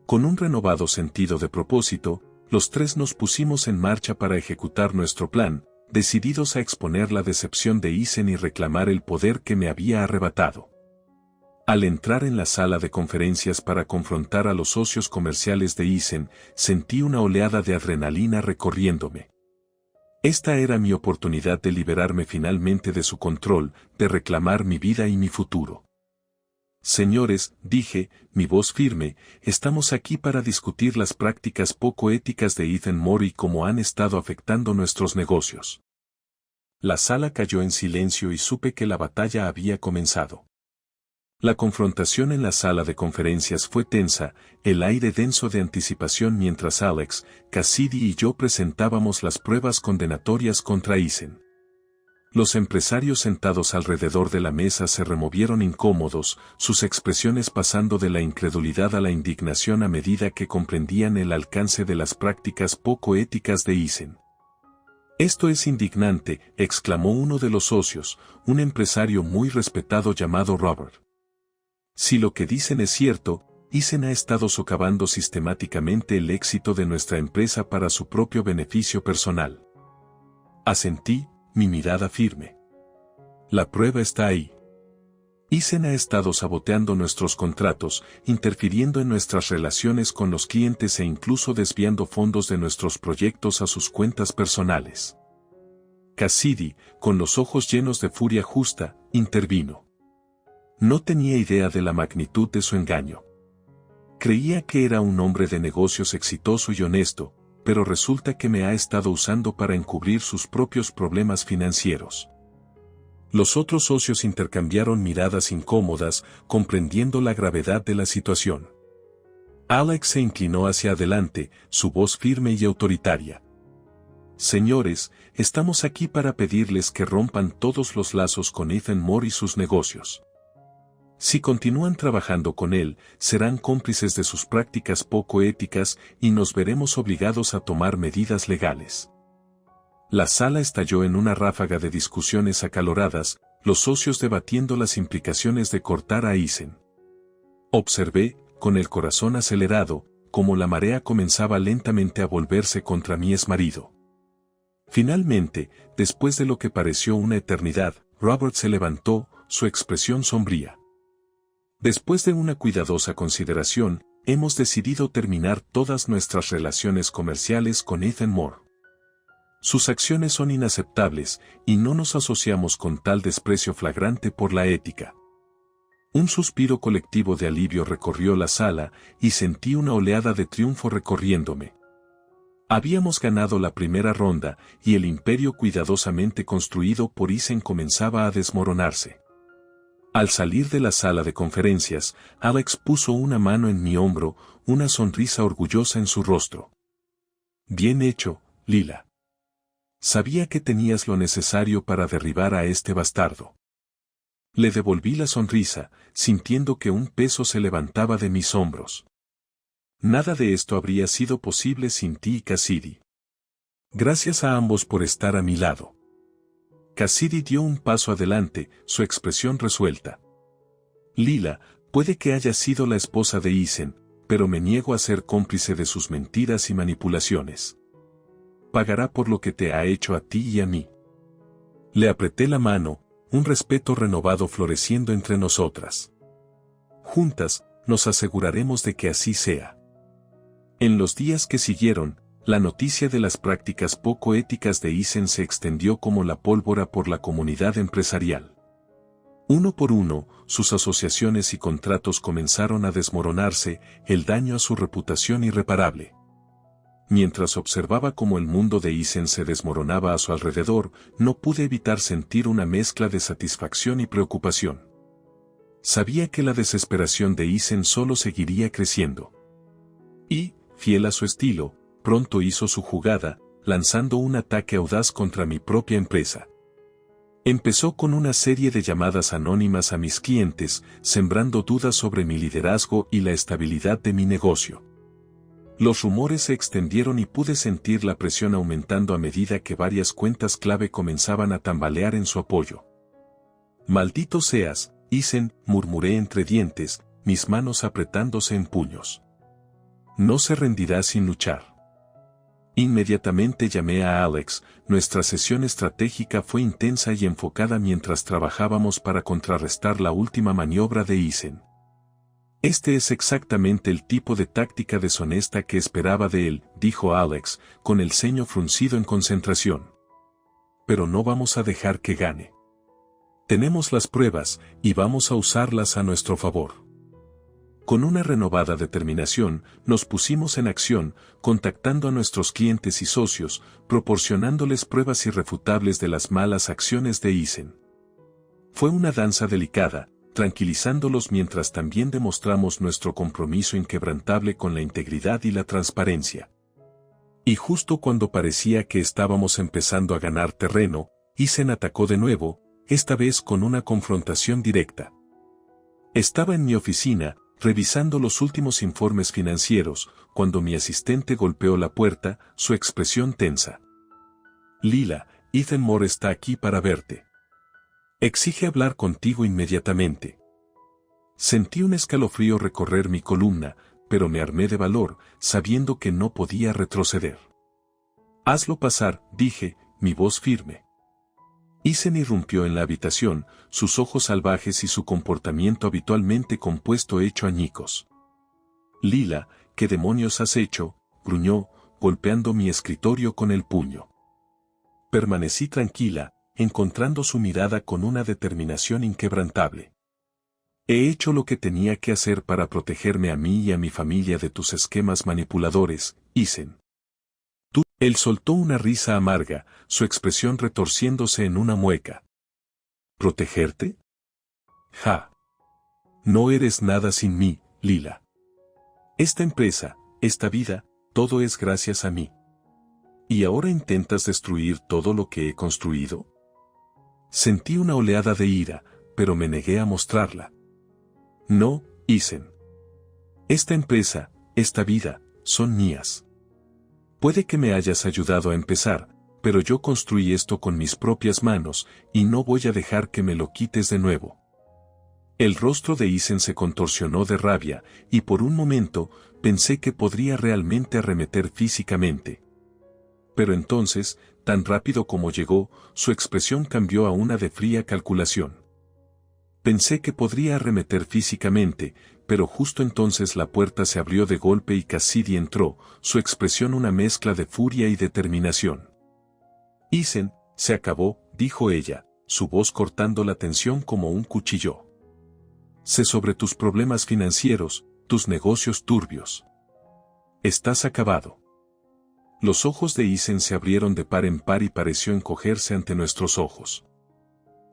Con un renovado sentido de propósito, los tres nos pusimos en marcha para ejecutar nuestro plan, decididos a exponer la decepción de Eisen y reclamar el poder que me había arrebatado. Al entrar en la sala de conferencias para confrontar a los socios comerciales de Eisen, sentí una oleada de adrenalina recorriéndome. Esta era mi oportunidad de liberarme finalmente de su control, de reclamar mi vida y mi futuro. «Señores», dije, mi voz firme, «estamos aquí para discutir las prácticas poco éticas de Ethan Moore y cómo han estado afectando nuestros negocios». La sala cayó en silencio y supe que la batalla había comenzado. La confrontación en la sala de conferencias fue tensa, el aire denso de anticipación mientras Alex, Cassidy y yo presentábamos las pruebas condenatorias contra Eisen. Los empresarios sentados alrededor de la mesa se removieron incómodos, sus expresiones pasando de la incredulidad a la indignación a medida que comprendían el alcance de las prácticas poco éticas de Eisen. «Esto es indignante», exclamó uno de los socios, un empresario muy respetado llamado Robert. «Si lo que dicen es cierto, Eisen ha estado socavando sistemáticamente el éxito de nuestra empresa para su propio beneficio personal». Asentí, mi mirada firme. La prueba está ahí. Eisen ha estado saboteando nuestros contratos, interfiriendo en nuestras relaciones con los clientes e incluso desviando fondos de nuestros proyectos a sus cuentas personales. Cassidy, con los ojos llenos de furia justa, intervino. No tenía idea de la magnitud de su engaño. Creía que era un hombre de negocios exitoso y honesto, pero resulta que me ha estado usando para encubrir sus propios problemas financieros. Los otros socios intercambiaron miradas incómodas, comprendiendo la gravedad de la situación. Alex se inclinó hacia adelante, su voz firme y autoritaria. Señores, estamos aquí para pedirles que rompan todos los lazos con Ethan Moore y sus negocios. Si continúan trabajando con él, serán cómplices de sus prácticas poco éticas y nos veremos obligados a tomar medidas legales. La sala estalló en una ráfaga de discusiones acaloradas, los socios debatiendo las implicaciones de cortar a Eisen. Observé, con el corazón acelerado, cómo la marea comenzaba lentamente a volverse contra mi exmarido. Finalmente, después de lo que pareció una eternidad, Robert se levantó, su expresión sombría. Después de una cuidadosa consideración, hemos decidido terminar todas nuestras relaciones comerciales con Ethan Moore. Sus acciones son inaceptables, y no nos asociamos con tal desprecio flagrante por la ética. Un suspiro colectivo de alivio recorrió la sala, y sentí una oleada de triunfo recorriéndome. Habíamos ganado la primera ronda, y el imperio cuidadosamente construido por Eisen comenzaba a desmoronarse. Al salir de la sala de conferencias, Alex puso una mano en mi hombro, una sonrisa orgullosa en su rostro. Bien hecho, Lila. Sabía que tenías lo necesario para derribar a este bastardo. Le devolví la sonrisa, sintiendo que un peso se levantaba de mis hombros. Nada de esto habría sido posible sin ti y Cassidy. Gracias a ambos por estar a mi lado. Cassidy dio un paso adelante, su expresión resuelta. Lila, puede que haya sido la esposa de Eisen, pero me niego a ser cómplice de sus mentiras y manipulaciones. Pagará por lo que te ha hecho a ti y a mí. Le apreté la mano, un respeto renovado floreciendo entre nosotras. Juntas, nos aseguraremos de que así sea. En los días que siguieron, la noticia de las prácticas poco éticas de Eisen se extendió como la pólvora por la comunidad empresarial. Uno por uno, sus asociaciones y contratos comenzaron a desmoronarse, el daño a su reputación irreparable. Mientras observaba cómo el mundo de Eisen se desmoronaba a su alrededor, no pude evitar sentir una mezcla de satisfacción y preocupación. Sabía que la desesperación de Eisen solo seguiría creciendo. Y, fiel a su estilo, pronto hizo su jugada, lanzando un ataque audaz contra mi propia empresa. Empezó con una serie de llamadas anónimas a mis clientes, sembrando dudas sobre mi liderazgo y la estabilidad de mi negocio. Los rumores se extendieron y pude sentir la presión aumentando a medida que varias cuentas clave comenzaban a tambalear en su apoyo. «Maldito seas, Eisen», murmuré entre dientes, mis manos apretándose en puños. «No se rendirá sin luchar». Inmediatamente llamé a Alex, nuestra sesión estratégica fue intensa y enfocada mientras trabajábamos para contrarrestar la última maniobra de Eisen. «Este es exactamente el tipo de táctica deshonesta que esperaba de él», dijo Alex, con el ceño fruncido en concentración. «Pero no vamos a dejar que gane. Tenemos las pruebas, y vamos a usarlas a nuestro favor». Con una renovada determinación, nos pusimos en acción, contactando a nuestros clientes y socios, proporcionándoles pruebas irrefutables de las malas acciones de Eisen. Fue una danza delicada, tranquilizándolos mientras también demostramos nuestro compromiso inquebrantable con la integridad y la transparencia. Y justo cuando parecía que estábamos empezando a ganar terreno, Eisen atacó de nuevo, esta vez con una confrontación directa. Estaba en mi oficina, revisando los últimos informes financieros, cuando mi asistente golpeó la puerta, su expresión tensa. «Lila, Ethan Moore está aquí para verte. Exige hablar contigo inmediatamente». Sentí un escalofrío recorrer mi columna, pero me armé de valor, sabiendo que no podía retroceder. «Hazlo pasar», dije, mi voz firme. Eisen irrumpió en la habitación, sus ojos salvajes y su comportamiento habitualmente compuesto hecho añicos. «Lila, ¿qué demonios has hecho?», gruñó, golpeando mi escritorio con el puño. Permanecí tranquila, encontrando su mirada con una determinación inquebrantable. He hecho lo que tenía que hacer para protegerme a mí y a mi familia de tus esquemas manipuladores, Isen. Él soltó una risa amarga, su expresión retorciéndose en una mueca. ¿Protegerte? Ja. No eres nada sin mí, Lila. Esta empresa, esta vida, todo es gracias a mí. ¿Y ahora intentas destruir todo lo que he construido? Sentí una oleada de ira, pero me negué a mostrarla. No, Isen. Esta empresa, esta vida, son mías. Puede que me hayas ayudado a empezar, pero yo construí esto con mis propias manos, y no voy a dejar que me lo quites de nuevo. El rostro de Isen se contorsionó de rabia, y por un momento, pensé que podría realmente arremeter físicamente. Pero entonces, tan rápido como llegó, su expresión cambió a una de fría calculación. Pensé que podría arremeter físicamente, pero justo entonces la puerta se abrió de golpe y Cassidy entró, su expresión una mezcla de furia y determinación. Isen, se acabó, dijo ella, su voz cortando la tensión como un cuchillo. Sé sobre tus problemas financieros, tus negocios turbios. Estás acabado. Los ojos de Isen se abrieron de par en par y pareció encogerse ante nuestros ojos.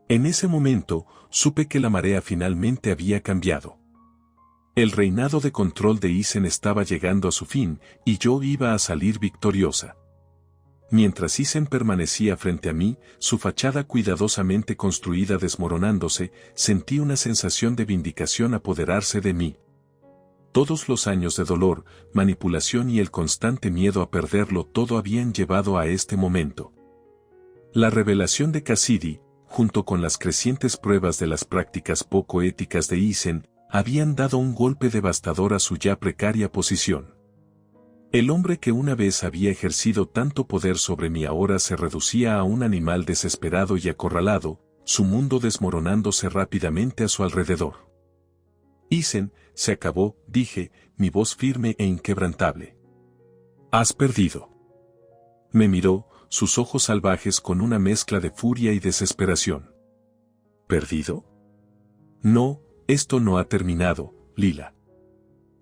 En ese momento, supe que la marea finalmente había cambiado. El reinado de control de Isen estaba llegando a su fin, y yo iba a salir victoriosa. Mientras Isen permanecía frente a mí, su fachada cuidadosamente construida desmoronándose, sentí una sensación de vindicación apoderarse de mí. Todos los años de dolor, manipulación y el constante miedo a perderlo todo habían llevado a este momento. La revelación de Cassidy, junto con las crecientes pruebas de las prácticas poco éticas de Isen, habían dado un golpe devastador a su ya precaria posición. El hombre que una vez había ejercido tanto poder sobre mí ahora se reducía a un animal desesperado y acorralado, su mundo desmoronándose rápidamente a su alrededor. Isen, se acabó, dije, mi voz firme e inquebrantable. Has perdido. Me miró, sus ojos salvajes con una mezcla de furia y desesperación. ¿Perdido? No, esto no ha terminado, Lila.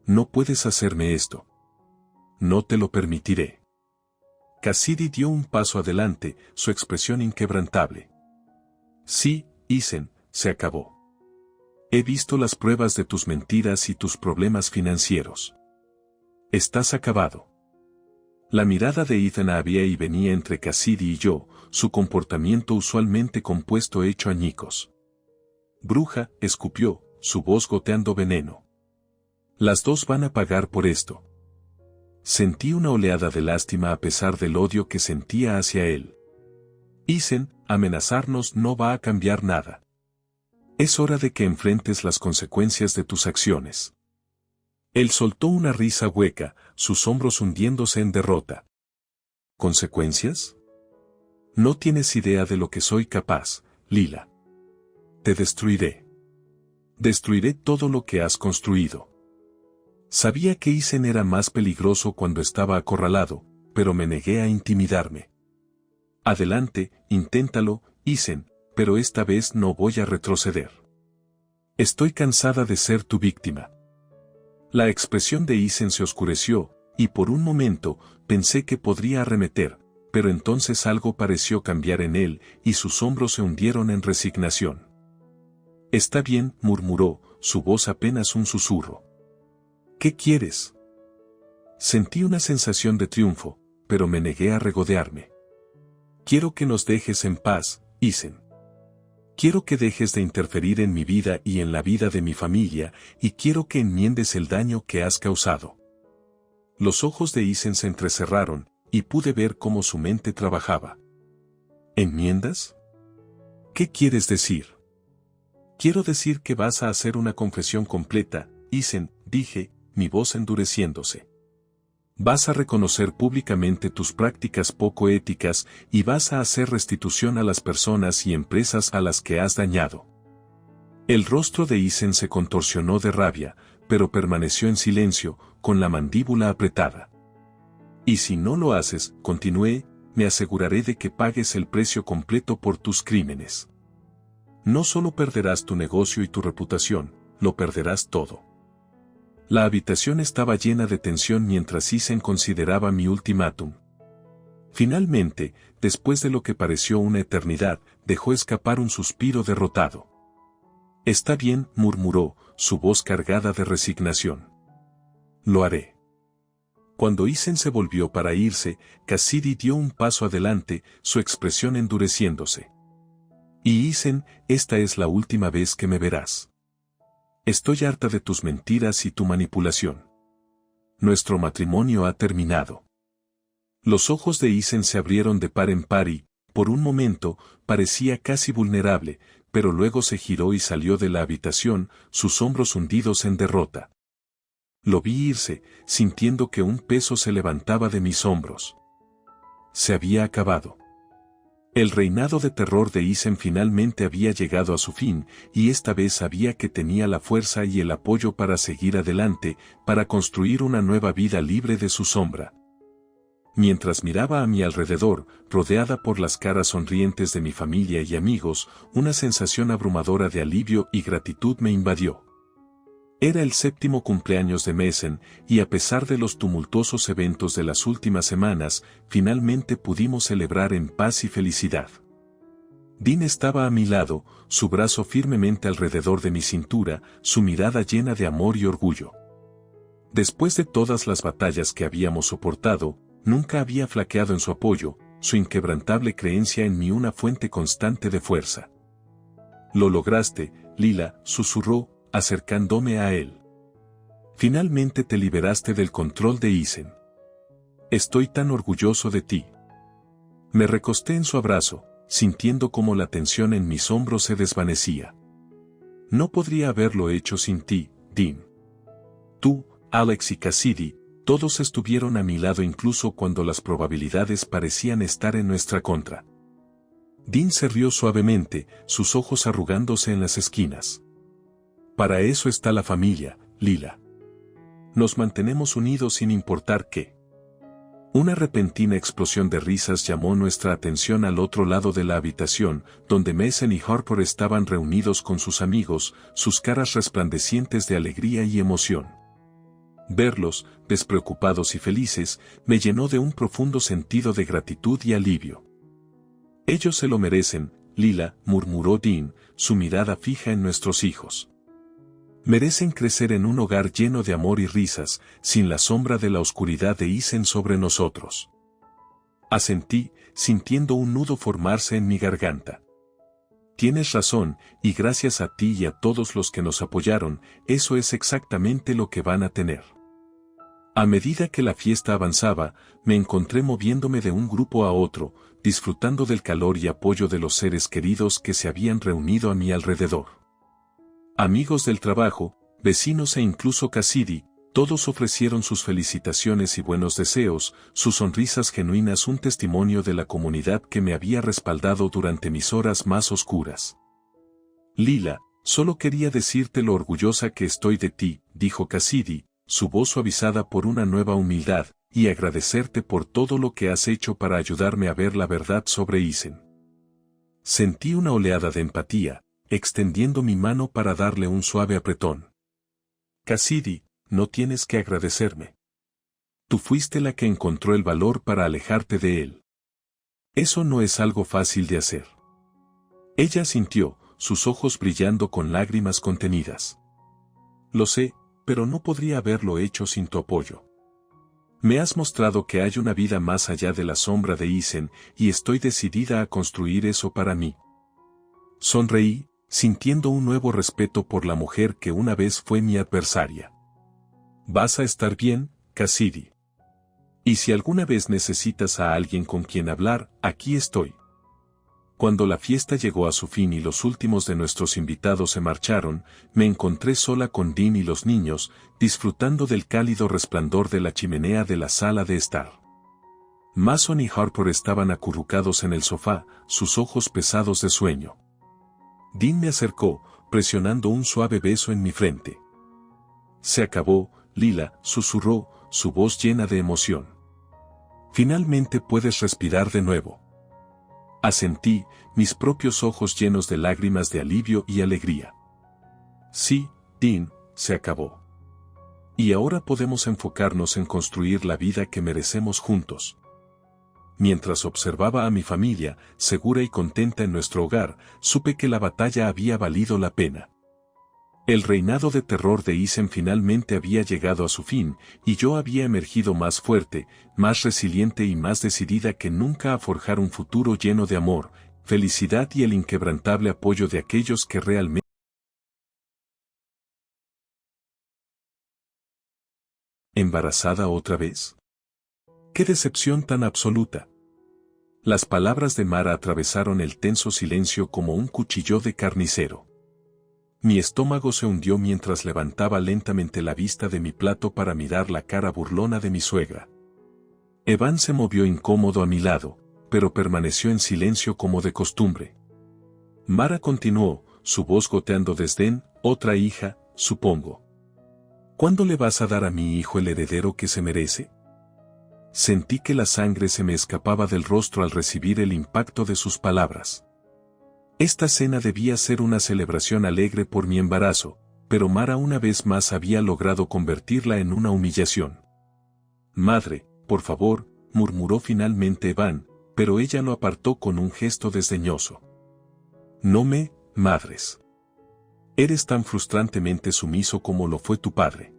No puedes hacerme esto. No te lo permitiré. Cassidy dio un paso adelante, su expresión inquebrantable. Sí, Isen, se acabó. He visto las pruebas de tus mentiras y tus problemas financieros. Estás acabado. La mirada de Ethan había y venía entre Cassidy y yo, su comportamiento usualmente compuesto hecho añicos. Bruja, escupió, su voz goteando veneno. Las dos van a pagar por esto. Sentí una oleada de lástima a pesar del odio que sentía hacia él. Isen, amenazarnos no va a cambiar nada. Es hora de que enfrentes las consecuencias de tus acciones. Él soltó una risa hueca, sus hombros hundiéndose en derrota. ¿Consecuencias? No tienes idea de lo que soy capaz, Lila. Te destruiré. Destruiré todo lo que has construido. Sabía que Isen era más peligroso cuando estaba acorralado, pero me negué a intimidarme. Adelante, inténtalo, Isen, pero esta vez no voy a retroceder. Estoy cansada de ser tu víctima. La expresión de Isen se oscureció, y por un momento, pensé que podría arremeter, pero entonces algo pareció cambiar en él, y sus hombros se hundieron en resignación. Está bien, murmuró, su voz apenas un susurro. ¿Qué quieres? Sentí una sensación de triunfo, pero me negué a regodearme. Quiero que nos dejes en paz, Isen. Quiero que dejes de interferir en mi vida y en la vida de mi familia, y quiero que enmiendes el daño que has causado. Los ojos de Isen se entrecerraron, y pude ver cómo su mente trabajaba. ¿Enmiendas? ¿Qué quieres decir? Quiero decir que vas a hacer una confesión completa, Isen, dije, mi voz endureciéndose. Vas a reconocer públicamente tus prácticas poco éticas y vas a hacer restitución a las personas y empresas a las que has dañado. El rostro de Isen se contorsionó de rabia, pero permaneció en silencio, con la mandíbula apretada. Y si no lo haces, continué, me aseguraré de que pagues el precio completo por tus crímenes. No solo perderás tu negocio y tu reputación, lo perderás todo. La habitación estaba llena de tensión mientras Ethan consideraba mi ultimátum. Finalmente, después de lo que pareció una eternidad, dejó escapar un suspiro derrotado. «Está bien», murmuró, su voz cargada de resignación. «Lo haré». Cuando Ethan se volvió para irse, Cassidy dio un paso adelante, su expresión endureciéndose. «Y Ethan, esta es la última vez que me verás. Estoy harta de tus mentiras y tu manipulación. Nuestro matrimonio ha terminado». Los ojos de Ethan se abrieron de par en par y, por un momento, parecía casi vulnerable, pero luego se giró y salió de la habitación, sus hombros hundidos en derrota. Lo vi irse, sintiendo que un peso se levantaba de mis hombros. Se había acabado. El reinado de terror de Ethan finalmente había llegado a su fin, y esta vez sabía que tenía la fuerza y el apoyo para seguir adelante, para construir una nueva vida libre de su sombra. Mientras miraba a mi alrededor, rodeada por las caras sonrientes de mi familia y amigos, una sensación abrumadora de alivio y gratitud me invadió. Era el 7º cumpleaños de Mason, y a pesar de los tumultuosos eventos de las últimas semanas, finalmente pudimos celebrar en paz y felicidad. Dean estaba a mi lado, su brazo firmemente alrededor de mi cintura, su mirada llena de amor y orgullo. Después de todas las batallas que habíamos soportado, nunca había flaqueado en su apoyo, su inquebrantable creencia en mí una fuente constante de fuerza. «Lo lograste, Lila», susurró, acercándome a él. «Finalmente te liberaste del control de Ethan. Estoy tan orgulloso de ti». Me recosté en su abrazo, sintiendo cómo la tensión en mis hombros se desvanecía. «No podría haberlo hecho sin ti, Dean. Tú, Alex y Cassidy, todos estuvieron a mi lado incluso cuando las probabilidades parecían estar en nuestra contra». Dean se rió suavemente, sus ojos arrugándose en las esquinas. «Para eso está la familia, Lila. Nos mantenemos unidos sin importar qué». Una repentina explosión de risas llamó nuestra atención al otro lado de la habitación, donde Mason y Harper estaban reunidos con sus amigos, sus caras resplandecientes de alegría y emoción. Verlos, despreocupados y felices, me llenó de un profundo sentido de gratitud y alivio. «Ellos se lo merecen, Lila», murmuró Dean, su mirada fija en nuestros hijos. «Merecen crecer en un hogar lleno de amor y risas, sin la sombra de la oscuridad de Ethan sobre nosotros». Asentí, sintiendo un nudo formarse en mi garganta. «Tienes razón, y gracias a ti y a todos los que nos apoyaron, eso es exactamente lo que van a tener». A medida que la fiesta avanzaba, me encontré moviéndome de un grupo a otro, disfrutando del calor y apoyo de los seres queridos que se habían reunido a mi alrededor. Amigos del trabajo, vecinos e incluso Cassidy, todos ofrecieron sus felicitaciones y buenos deseos, sus sonrisas genuinas un testimonio de la comunidad que me había respaldado durante mis horas más oscuras. «Lila, solo quería decirte lo orgullosa que estoy de ti», dijo Cassidy, su voz suavizada por una nueva humildad, «y agradecerte por todo lo que has hecho para ayudarme a ver la verdad sobre Ethan». Sentí una oleada de empatía, extendiendo mi mano para darle un suave apretón. «Cassidy, no tienes que agradecerme. Tú fuiste la que encontró el valor para alejarte de él. Eso no es algo fácil de hacer». Ella asintió, sus ojos brillando con lágrimas contenidas. «Lo sé, pero no podría haberlo hecho sin tu apoyo. Me has mostrado que hay una vida más allá de la sombra de Ethan, y estoy decidida a construir eso para mí». Sonreí, sintiendo un nuevo respeto por la mujer que una vez fue mi adversaria. «Vas a estar bien, Cassidy. Y si alguna vez necesitas a alguien con quien hablar, aquí estoy». Cuando la fiesta llegó a su fin y los últimos de nuestros invitados se marcharon, me encontré sola con Dean y los niños, disfrutando del cálido resplandor de la chimenea de la sala de estar. Mason y Harper estaban acurrucados en el sofá, sus ojos pesados de sueño. Dean me acercó, presionando un suave beso en mi frente. «Se acabó, Lila», susurró, su voz llena de emoción. Finalmente puedes respirar de nuevo. Asentí, mis propios ojos llenos de lágrimas de alivio y alegría. Sí, Dean, se acabó. Y ahora podemos enfocarnos en construir la vida que merecemos juntos. Mientras observaba a mi familia, segura y contenta en nuestro hogar, supe que la batalla había valido la pena. El reinado de terror de Isen finalmente había llegado a su fin, y yo había emergido más fuerte, más resiliente y más decidida que nunca a forjar un futuro lleno de amor, felicidad y el inquebrantable apoyo de aquellos que realmente... ¿Embarazada otra vez? ¡Qué decepción tan absoluta! Las palabras de Mara atravesaron el tenso silencio como un cuchillo de carnicero. Mi estómago se hundió mientras levantaba lentamente la vista de mi plato para mirar la cara burlona de mi suegra. Evan se movió incómodo a mi lado, pero permaneció en silencio como de costumbre. Mara continuó, su voz goteando desdén, otra hija, supongo. ¿Cuándo le vas a dar a mi hijo el heredero que se merece? Sentí que la sangre se me escapaba del rostro al recibir el impacto de sus palabras. Esta cena debía ser una celebración alegre por mi embarazo, pero Mara una vez más había logrado convertirla en una humillación. Madre, por favor, murmuró finalmente Evan, pero ella lo apartó con un gesto desdeñoso. No me, madres. Eres tan frustrantemente sumiso como lo fue tu padre.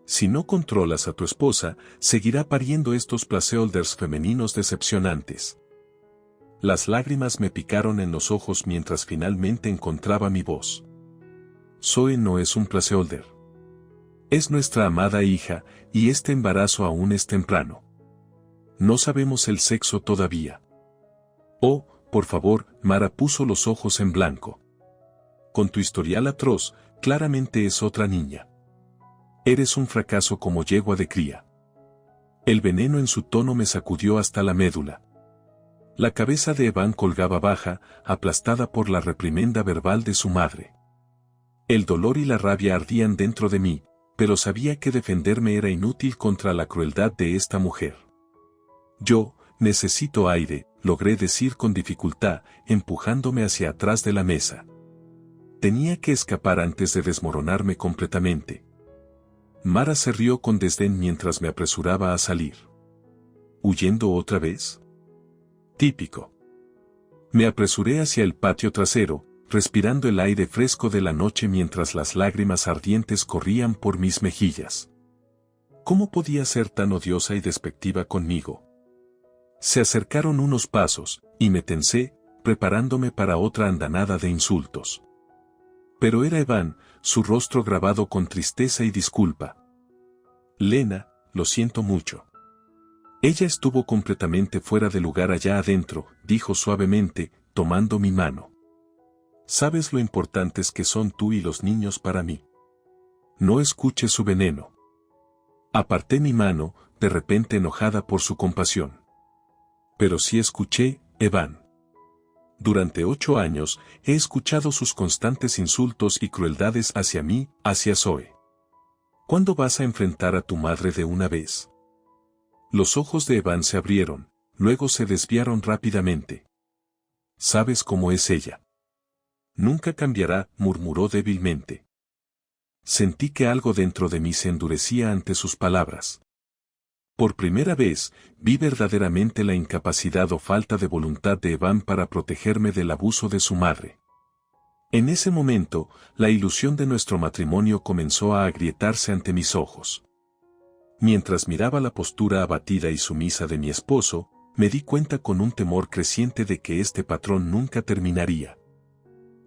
Si no controlas a tu esposa, seguirá pariendo estos placeholders femeninos decepcionantes. Las lágrimas me picaron en los ojos mientras finalmente encontraba mi voz. Zoe no es un placeholder. Es nuestra amada hija, y este embarazo aún es temprano. No sabemos el sexo todavía. Oh, por favor, Mara puso los ojos en blanco. Con tu historial atroz, claramente es otra niña. Eres un fracaso como yegua de cría. El veneno en su tono me sacudió hasta la médula. La cabeza de Evan colgaba baja, aplastada por la reprimenda verbal de su madre. El dolor y la rabia ardían dentro de mí, pero sabía que defenderme era inútil contra la crueldad de esta mujer. Yo, necesito aire, logré decir con dificultad, empujándome hacia atrás de la mesa. Tenía que escapar antes de desmoronarme completamente. Mara se rió con desdén mientras me apresuraba a salir. ¿Huyendo otra vez? Típico. Me apresuré hacia el patio trasero, respirando el aire fresco de la noche mientras las lágrimas ardientes corrían por mis mejillas. ¿Cómo podía ser tan odiosa y despectiva conmigo? Se acercaron unos pasos, y me tensé, preparándome para otra andanada de insultos. Pero era Evan, su rostro grabado con tristeza y disculpa. Lena, lo siento mucho. Ella estuvo completamente fuera de lugar allá adentro, dijo suavemente, tomando mi mano. Sabes lo importantes que son tú y los niños para mí. No escuches su veneno. Aparté mi mano, de repente enojada por su compasión. Pero sí escuché, Evan. Durante 8 años, he escuchado sus constantes insultos y crueldades hacia mí, hacia Zoe. ¿Cuándo vas a enfrentar a tu madre de una vez? Los ojos de Evan se abrieron, luego se desviaron rápidamente. ¿Sabes cómo es ella? Nunca cambiará, murmuró débilmente. Sentí que algo dentro de mí se endurecía ante sus palabras. Por primera vez, vi verdaderamente la incapacidad o falta de voluntad de Evan para protegerme del abuso de su madre. En ese momento, la ilusión de nuestro matrimonio comenzó a agrietarse ante mis ojos. Mientras miraba la postura abatida y sumisa de mi esposo, me di cuenta con un temor creciente de que este patrón nunca terminaría.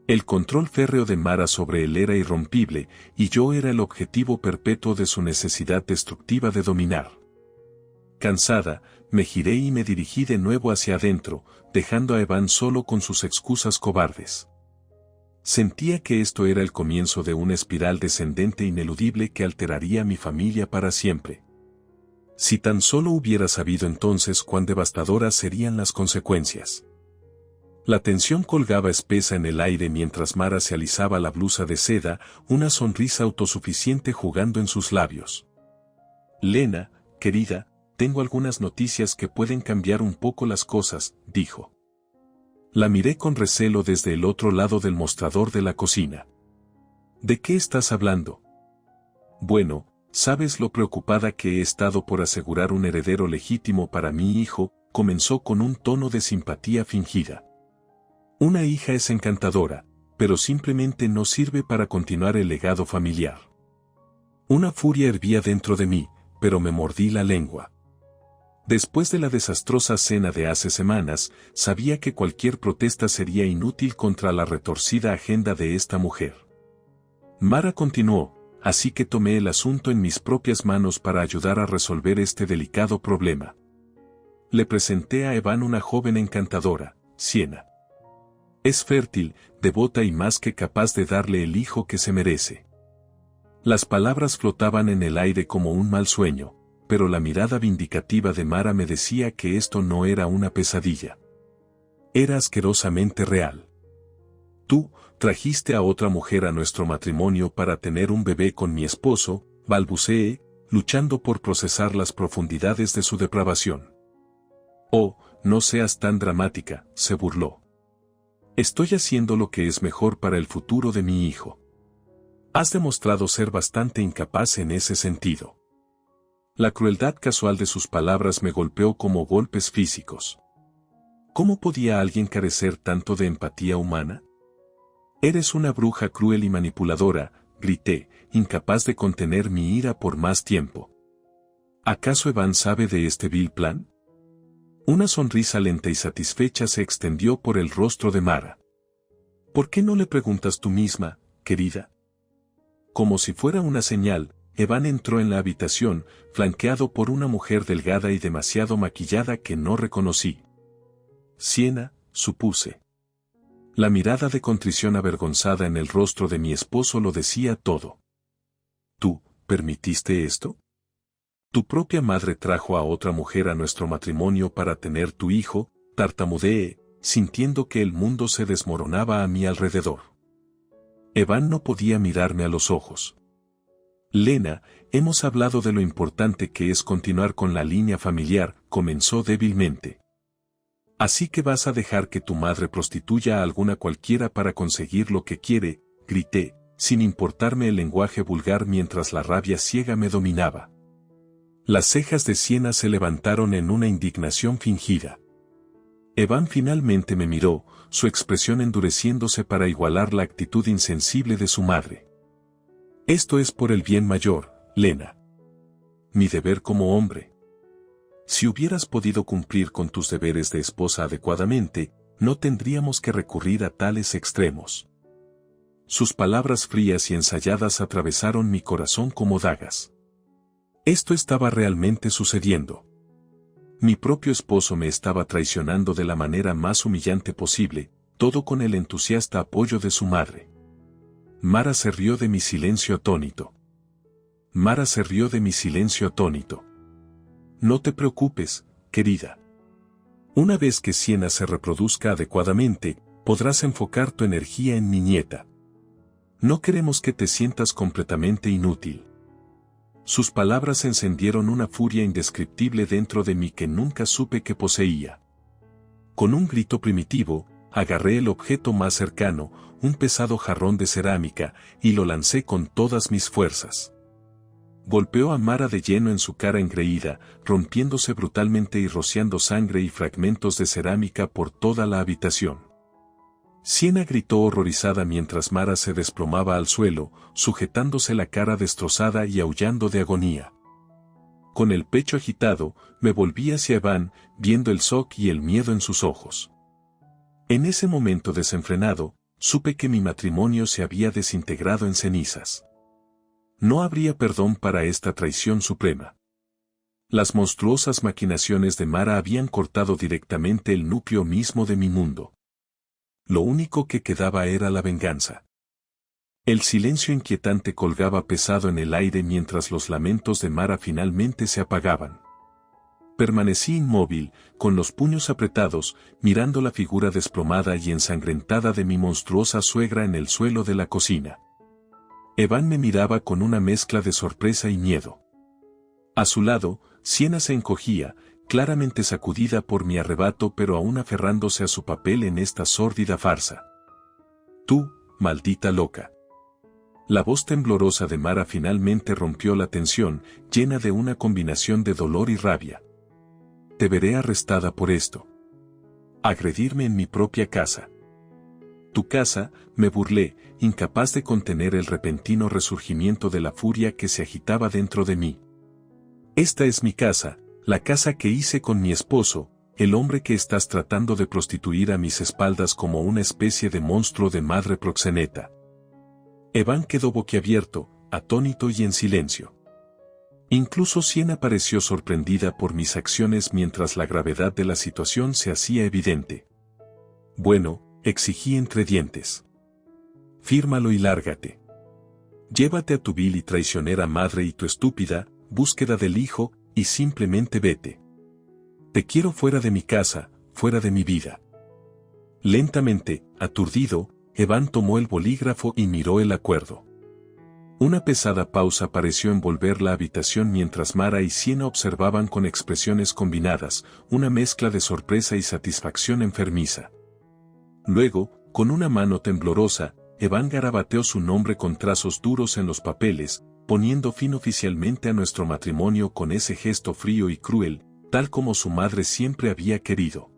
El control férreo de Mara sobre él era irrompible, y yo era el objetivo perpetuo de su necesidad destructiva de dominar. Cansada, me giré y me dirigí de nuevo hacia adentro, dejando a Evan solo con sus excusas cobardes. Sentía que esto era el comienzo de una espiral descendente ineludible que alteraría a mi familia para siempre. Si tan solo hubiera sabido entonces cuán devastadoras serían las consecuencias. La tensión colgaba espesa en el aire mientras Mara se alisaba la blusa de seda, una sonrisa autosuficiente jugando en sus labios. Lena, querida, tengo algunas noticias que pueden cambiar un poco las cosas, dijo. La miré con recelo desde el otro lado del mostrador de la cocina. ¿De qué estás hablando? Bueno, ¿sabes lo preocupada que he estado por asegurar un heredero legítimo para mi hijo? Comenzó con un tono de simpatía fingida. Una hija es encantadora, pero simplemente no sirve para continuar el legado familiar. Una furia hervía dentro de mí, pero me mordí la lengua. Después de la desastrosa cena de hace semanas, sabía que cualquier protesta sería inútil contra la retorcida agenda de esta mujer. Mara continuó, así que tomé el asunto en mis propias manos para ayudar a resolver este delicado problema. Le presenté a Evan una joven encantadora, Sienna. Es fértil, devota y más que capaz de darle el hijo que se merece. Las palabras flotaban en el aire como un mal sueño, pero la mirada vindicativa de Mara me decía que esto no era una pesadilla. Era asquerosamente real. Tú, trajiste a otra mujer a nuestro matrimonio para tener un bebé con mi esposo, balbuceé, luchando por procesar las profundidades de su depravación. Oh, no seas tan dramática, se burló. Estoy haciendo lo que es mejor para el futuro de mi hijo. Has demostrado ser bastante incapaz en ese sentido. La crueldad casual de sus palabras me golpeó como golpes físicos. ¿Cómo podía alguien carecer tanto de empatía humana? Eres una bruja cruel y manipuladora, grité, incapaz de contener mi ira por más tiempo. ¿Acaso Evan sabe de este vil plan? Una sonrisa lenta y satisfecha se extendió por el rostro de Mara. ¿Por qué no le preguntas tú misma, querida? Como si fuera una señal, Evan entró en la habitación, flanqueado por una mujer delgada y demasiado maquillada que no reconocí. Sienna, supuse. La mirada de contrición avergonzada en el rostro de mi esposo lo decía todo. ¿Tú, permitiste esto? Tu propia madre trajo a otra mujer a nuestro matrimonio para tener tu hijo, tartamudeé, sintiendo que el mundo se desmoronaba a mi alrededor. Evan no podía mirarme a los ojos. Lena, hemos hablado de lo importante que es continuar con la línea familiar, comenzó débilmente. Así que vas a dejar que tu madre prostituya a alguna cualquiera para conseguir lo que quiere, grité, sin importarme el lenguaje vulgar mientras la rabia ciega me dominaba. Las cejas de Sienna se levantaron en una indignación fingida. Evan finalmente me miró, su expresión endureciéndose para igualar la actitud insensible de su madre. Esto es por el bien mayor, Lena. Mi deber como hombre. Si hubieras podido cumplir con tus deberes de esposa adecuadamente, no tendríamos que recurrir a tales extremos. Sus palabras frías y ensayadas atravesaron mi corazón como dagas. Esto estaba realmente sucediendo. Mi propio esposo me estaba traicionando de la manera más humillante posible, todo con el entusiasta apoyo de su madre. Mara se rió de mi silencio atónito. Mara se rió de mi silencio atónito. No te preocupes, querida. Una vez que Sienna se reproduzca adecuadamente, podrás enfocar tu energía en mi nieta. No queremos que te sientas completamente inútil. Sus palabras encendieron una furia indescriptible dentro de mí que nunca supe que poseía. Con un grito primitivo, agarré el objeto más cercano, un pesado jarrón de cerámica, y lo lancé con todas mis fuerzas. Golpeó a Mara de lleno en su cara engreída, rompiéndose brutalmente y rociando sangre y fragmentos de cerámica por toda la habitación. Sienna gritó horrorizada mientras Mara se desplomaba al suelo, sujetándose la cara destrozada y aullando de agonía. Con el pecho agitado, me volví hacia Evan, viendo el shock y el miedo en sus ojos. En ese momento desenfrenado, supe que mi matrimonio se había desintegrado en cenizas. No habría perdón para esta traición suprema. Las monstruosas maquinaciones de Mara habían cortado directamente el núcleo mismo de mi mundo. Lo único que quedaba era la venganza. El silencio inquietante colgaba pesado en el aire mientras los lamentos de Mara finalmente se apagaban. Permanecí inmóvil, con los puños apretados, mirando la figura desplomada y ensangrentada de mi monstruosa suegra en el suelo de la cocina. Evan me miraba con una mezcla de sorpresa y miedo. A su lado, Sienna se encogía, claramente sacudida por mi arrebato pero aún aferrándose a su papel en esta sórdida farsa. Tú, maldita loca. La voz temblorosa de Mara finalmente rompió la tensión, llena de una combinación de dolor y rabia. Te veré arrestada por esto. Agredirme en mi propia casa. Tu casa, me burlé, incapaz de contener el repentino resurgimiento de la furia que se agitaba dentro de mí. Esta es mi casa, la casa que hice con mi esposo, el hombre que estás tratando de prostituir a mis espaldas como una especie de monstruo de madre proxeneta. Evan quedó boquiabierto, atónito y en silencio. Incluso Sienna pareció sorprendida por mis acciones mientras la gravedad de la situación se hacía evidente. Bueno, exigí entre dientes. Fírmalo y lárgate. Llévate a tu vil y traicionera madre y tu estúpida búsqueda del hijo, y simplemente vete. Te quiero fuera de mi casa, fuera de mi vida. Lentamente, aturdido, Evan tomó el bolígrafo y miró el acuerdo. Una pesada pausa pareció envolver la habitación mientras Mara y Sienna observaban con expresiones combinadas, una mezcla de sorpresa y satisfacción enfermiza. Luego, con una mano temblorosa, Evan garabateó su nombre con trazos duros en los papeles, poniendo fin oficialmente a nuestro matrimonio con ese gesto frío y cruel, tal como su madre siempre había querido.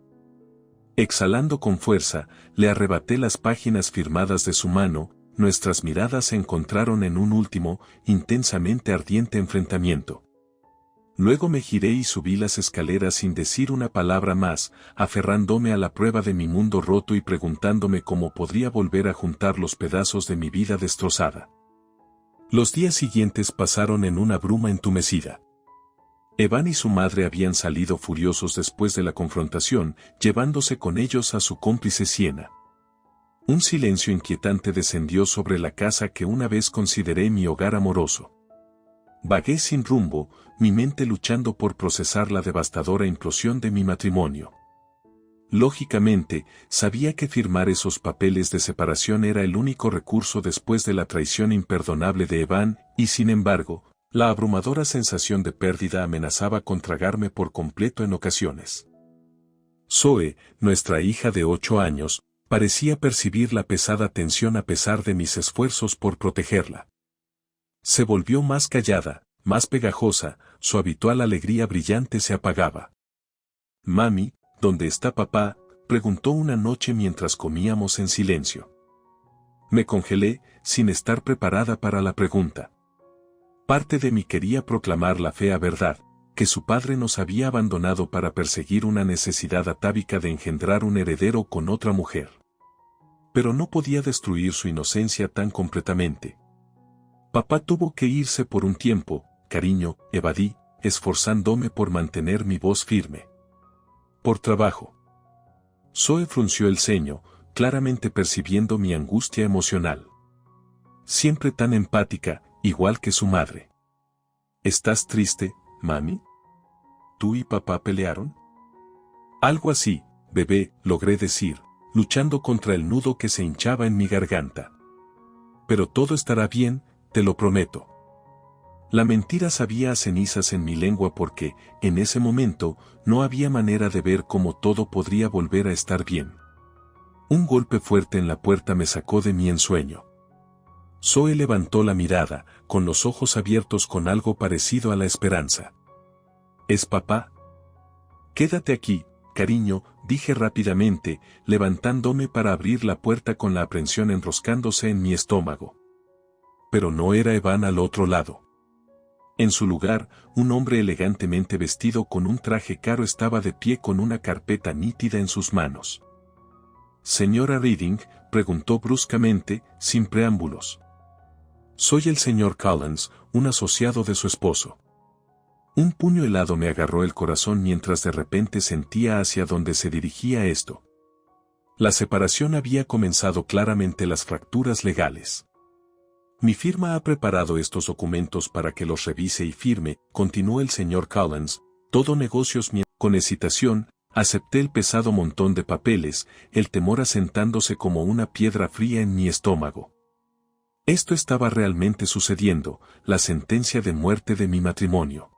Exhalando con fuerza, le arrebaté las páginas firmadas de su mano, nuestras miradas se encontraron en un último, intensamente ardiente enfrentamiento. Luego me giré y subí las escaleras sin decir una palabra más, aferrándome a la prueba de mi mundo roto y preguntándome cómo podría volver a juntar los pedazos de mi vida destrozada. Los días siguientes pasaron en una bruma entumecida. Evan y su madre habían salido furiosos después de la confrontación, llevándose con ellos a su cómplice Sienna. Un silencio inquietante descendió sobre la casa que una vez consideré mi hogar amoroso. Vagué sin rumbo, mi mente luchando por procesar la devastadora implosión de mi matrimonio. Lógicamente, sabía que firmar esos papeles de separación era el único recurso después de la traición imperdonable de Evan, y sin embargo, la abrumadora sensación de pérdida amenazaba con tragarme por completo en ocasiones. Zoe, nuestra hija de 8 años, parecía percibir la pesada tensión a pesar de mis esfuerzos por protegerla. Se volvió más callada, más pegajosa, su habitual alegría brillante se apagaba. Mami, ¿dónde está papá?, preguntó una noche mientras comíamos en silencio. Me congelé, sin estar preparada para la pregunta. Parte de mí quería proclamar la fea verdad, que su padre nos había abandonado para perseguir una necesidad atávica de engendrar un heredero con otra mujer. Pero no podía destruir su inocencia tan completamente. Papá tuvo que irse por un tiempo, cariño, evadí, esforzándome por mantener mi voz firme. Por trabajo. Zoe frunció el ceño, claramente percibiendo mi angustia emocional. Siempre tan empática, igual que su madre. ¿Estás triste, mami? ¿Tú y papá pelearon? Algo así, bebé, logré decir, luchando contra el nudo que se hinchaba en mi garganta. Pero todo estará bien, te lo prometo. La mentira sabía a cenizas en mi lengua porque, en ese momento, no había manera de ver cómo todo podría volver a estar bien. Un golpe fuerte en la puerta me sacó de mi ensueño. Zoe levantó la mirada, con los ojos abiertos con algo parecido a la esperanza. ¿Es papá? Quédate aquí, cariño, dije rápidamente, levantándome para abrir la puerta con la aprensión enroscándose en mi estómago. Pero no era Evan al otro lado. En su lugar, un hombre elegantemente vestido con un traje caro estaba de pie con una carpeta nítida en sus manos. «Señora Reading», preguntó bruscamente, sin preámbulos. «Soy el señor Collins, un asociado de su esposo». Un puño helado me agarró el corazón mientras de repente sentía hacia dónde se dirigía esto. La separación había comenzado claramente las fracturas legales. Mi firma ha preparado estos documentos para que los revise y firme, continuó el señor Collins, todo negocios con hesitación, acepté el pesado montón de papeles, el temor asentándose como una piedra fría en mi estómago. Esto estaba realmente sucediendo, la sentencia de muerte de mi matrimonio.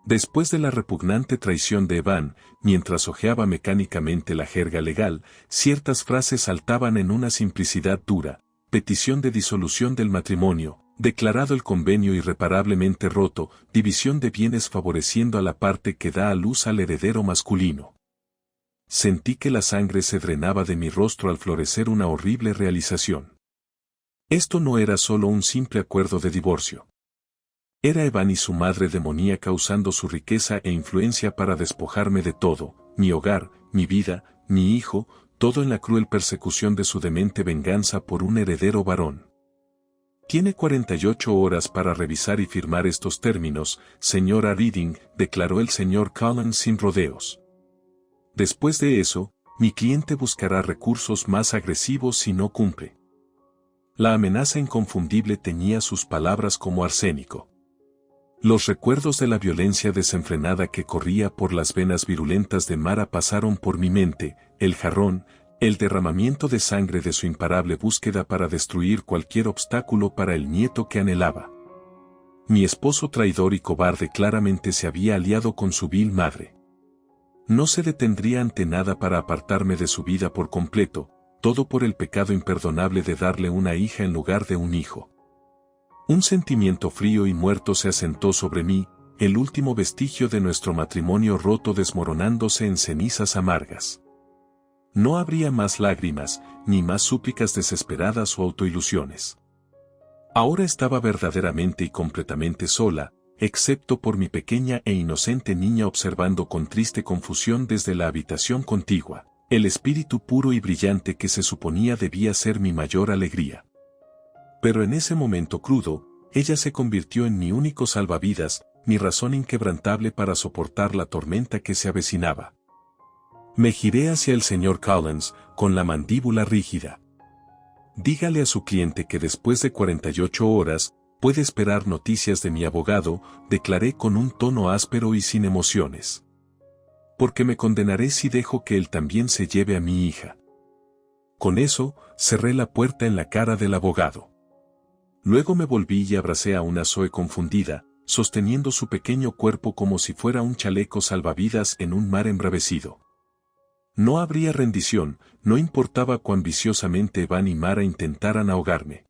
Después de la repugnante traición de Evan, mientras hojeaba mecánicamente la jerga legal, ciertas frases saltaban en una simplicidad dura: petición de disolución del matrimonio, declarado el convenio irreparablemente roto, división de bienes favoreciendo a la parte que da a luz al heredero masculino. Sentí que la sangre se drenaba de mi rostro al florecer una horrible realización. Esto no era solo un simple acuerdo de divorcio. Era Evan y su madre demoníaca usando su riqueza e influencia para despojarme de todo: mi hogar, mi vida, mi hijo, todo en la cruel persecución de su demente venganza por un heredero varón. Tiene 48 horas para revisar y firmar estos términos, señora Reading, declaró el señor Collins sin rodeos. Después de eso, mi cliente buscará recursos más agresivos si no cumple. La amenaza inconfundible teñía sus palabras como arsénico. Los recuerdos de la violencia desenfrenada que corría por las venas virulentas de Mara pasaron por mi mente: el jarrón, el derramamiento de sangre de su imparable búsqueda para destruir cualquier obstáculo para el nieto que anhelaba. Mi esposo traidor y cobarde claramente se había aliado con su vil madre. No se detendría ante nada para apartarme de su vida por completo, todo por el pecado imperdonable de darle una hija en lugar de un hijo. Un sentimiento frío y muerto se asentó sobre mí, el último vestigio de nuestro matrimonio roto desmoronándose en cenizas amargas. No habría más lágrimas, ni más súplicas desesperadas o autoilusiones. Ahora estaba verdaderamente y completamente sola, excepto por mi pequeña e inocente niña observando con triste confusión desde la habitación contigua, el espíritu puro y brillante que se suponía debía ser mi mayor alegría. Pero en ese momento crudo, ella se convirtió en mi único salvavidas, mi razón inquebrantable para soportar la tormenta que se avecinaba. Me giré hacia el señor Collins, con la mandíbula rígida. Dígale a su cliente que después de 48 horas, puede esperar noticias de mi abogado, declaré con un tono áspero y sin emociones. Porque me condenaré si dejo que él también se lleve a mi hija. Con eso, cerré la puerta en la cara del abogado. Luego me volví y abracé a una Zoe confundida, sosteniendo su pequeño cuerpo como si fuera un chaleco salvavidas en un mar embravecido. No habría rendición, no importaba cuán viciosamente Evan y Mara intentaran ahogarme.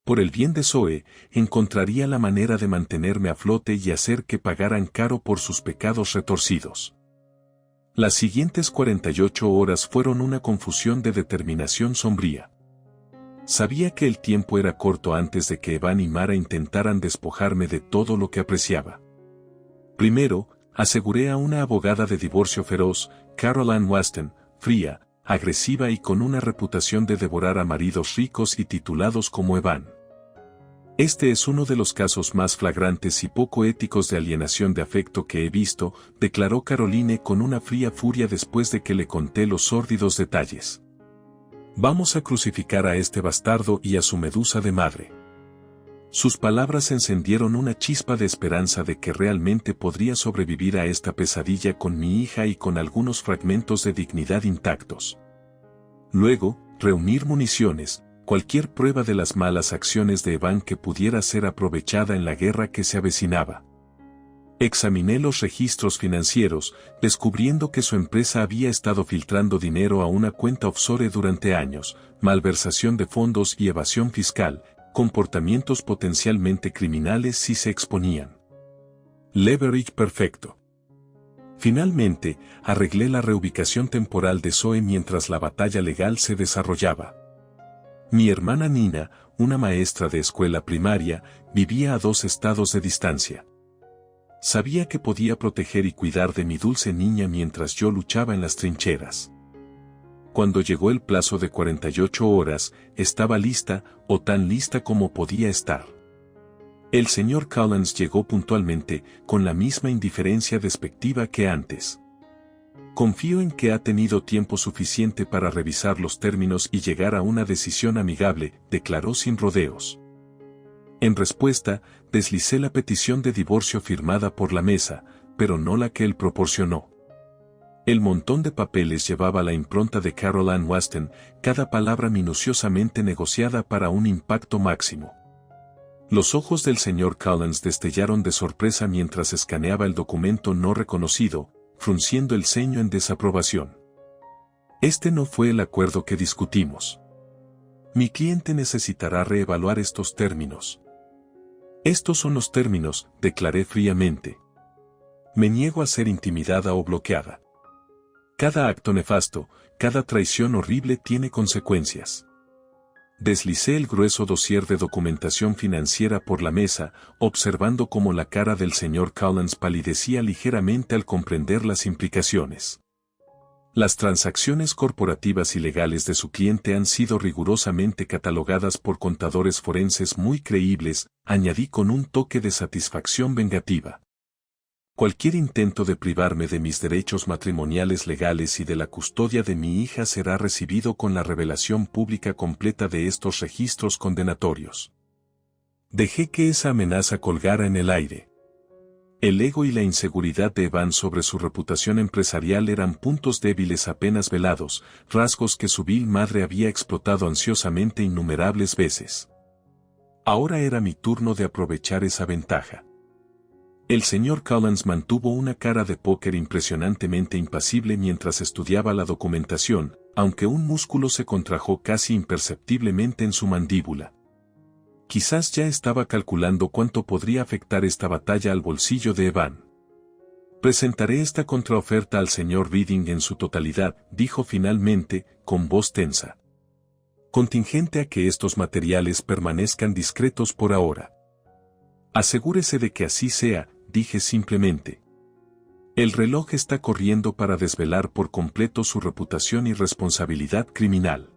Por el bien de Zoe, encontraría la manera de mantenerme a flote y hacer que pagaran caro por sus pecados retorcidos. Las siguientes 48 horas fueron una confusión de determinación sombría. Sabía que el tiempo era corto antes de que Evan y Mara intentaran despojarme de todo lo que apreciaba. Primero, aseguré a una abogada de divorcio feroz, Carol Ann Weston, fría, agresiva y con una reputación de devorar a maridos ricos y titulados como Evan. Este es uno de los casos más flagrantes y poco éticos de alienación de afecto que he visto, declaró Caroline con una fría furia después de que le conté los sórdidos detalles. Vamos a crucificar a este bastardo y a su medusa de madre. Sus palabras encendieron una chispa de esperanza de que realmente podría sobrevivir a esta pesadilla con mi hija y con algunos fragmentos de dignidad intactos. Luego, reunir municiones, cualquier prueba de las malas acciones de Evan que pudiera ser aprovechada en la guerra que se avecinaba. Examiné los registros financieros, descubriendo que su empresa había estado filtrando dinero a una cuenta offshore durante años, malversación de fondos y evasión fiscal, comportamientos potencialmente criminales si se exponían. Leverage perfecto. Finalmente, arreglé la reubicación temporal de Zoe mientras la batalla legal se desarrollaba. Mi hermana Nina, una maestra de escuela primaria, vivía a 2 estados de distancia. Sabía que podía proteger y cuidar de mi dulce niña mientras yo luchaba en las trincheras. Cuando llegó el plazo de 48 horas, estaba lista, o tan lista como podía estar. El señor Collins llegó puntualmente, con la misma indiferencia despectiva que antes. Confío en que ha tenido tiempo suficiente para revisar los términos y llegar a una decisión amigable, declaró sin rodeos. En respuesta, deslicé la petición de divorcio firmada por la mesa, pero no la que él proporcionó. El montón de papeles llevaba la impronta de Carol Ann Weston, cada palabra minuciosamente negociada para un impacto máximo. Los ojos del señor Collins destellaron de sorpresa mientras escaneaba el documento no reconocido, frunciendo el ceño en desaprobación. Este no fue el acuerdo que discutimos. Mi cliente necesitará reevaluar estos términos. Estos son los términos, declaré fríamente. Me niego a ser intimidada o bloqueada. Cada acto nefasto, cada traición horrible tiene consecuencias. Deslicé el grueso dossier de documentación financiera por la mesa, observando cómo la cara del señor Collins palidecía ligeramente al comprender las implicaciones. Las transacciones corporativas y legales de su cliente han sido rigurosamente catalogadas por contadores forenses muy creíbles, añadí con un toque de satisfacción vengativa. Cualquier intento de privarme de mis derechos matrimoniales legales y de la custodia de mi hija será recibido con la revelación pública completa de estos registros condenatorios. Dejé que esa amenaza colgara en el aire. El ego y la inseguridad de Evan sobre su reputación empresarial eran puntos débiles apenas velados, rasgos que su vil madre había explotado ansiosamente innumerables veces. Ahora era mi turno de aprovechar esa ventaja. El señor Collins mantuvo una cara de póker impresionantemente impasible mientras estudiaba la documentación, aunque un músculo se contrajo casi imperceptiblemente en su mandíbula. Quizás ya estaba calculando cuánto podría afectar esta batalla al bolsillo de Evan. Presentaré esta contraoferta al señor Reading en su totalidad, dijo finalmente, con voz tensa. Contingente a que estos materiales permanezcan discretos por ahora. Asegúrese de que así sea, dije simplemente. El reloj está corriendo para desvelar por completo su reputación y responsabilidad criminal.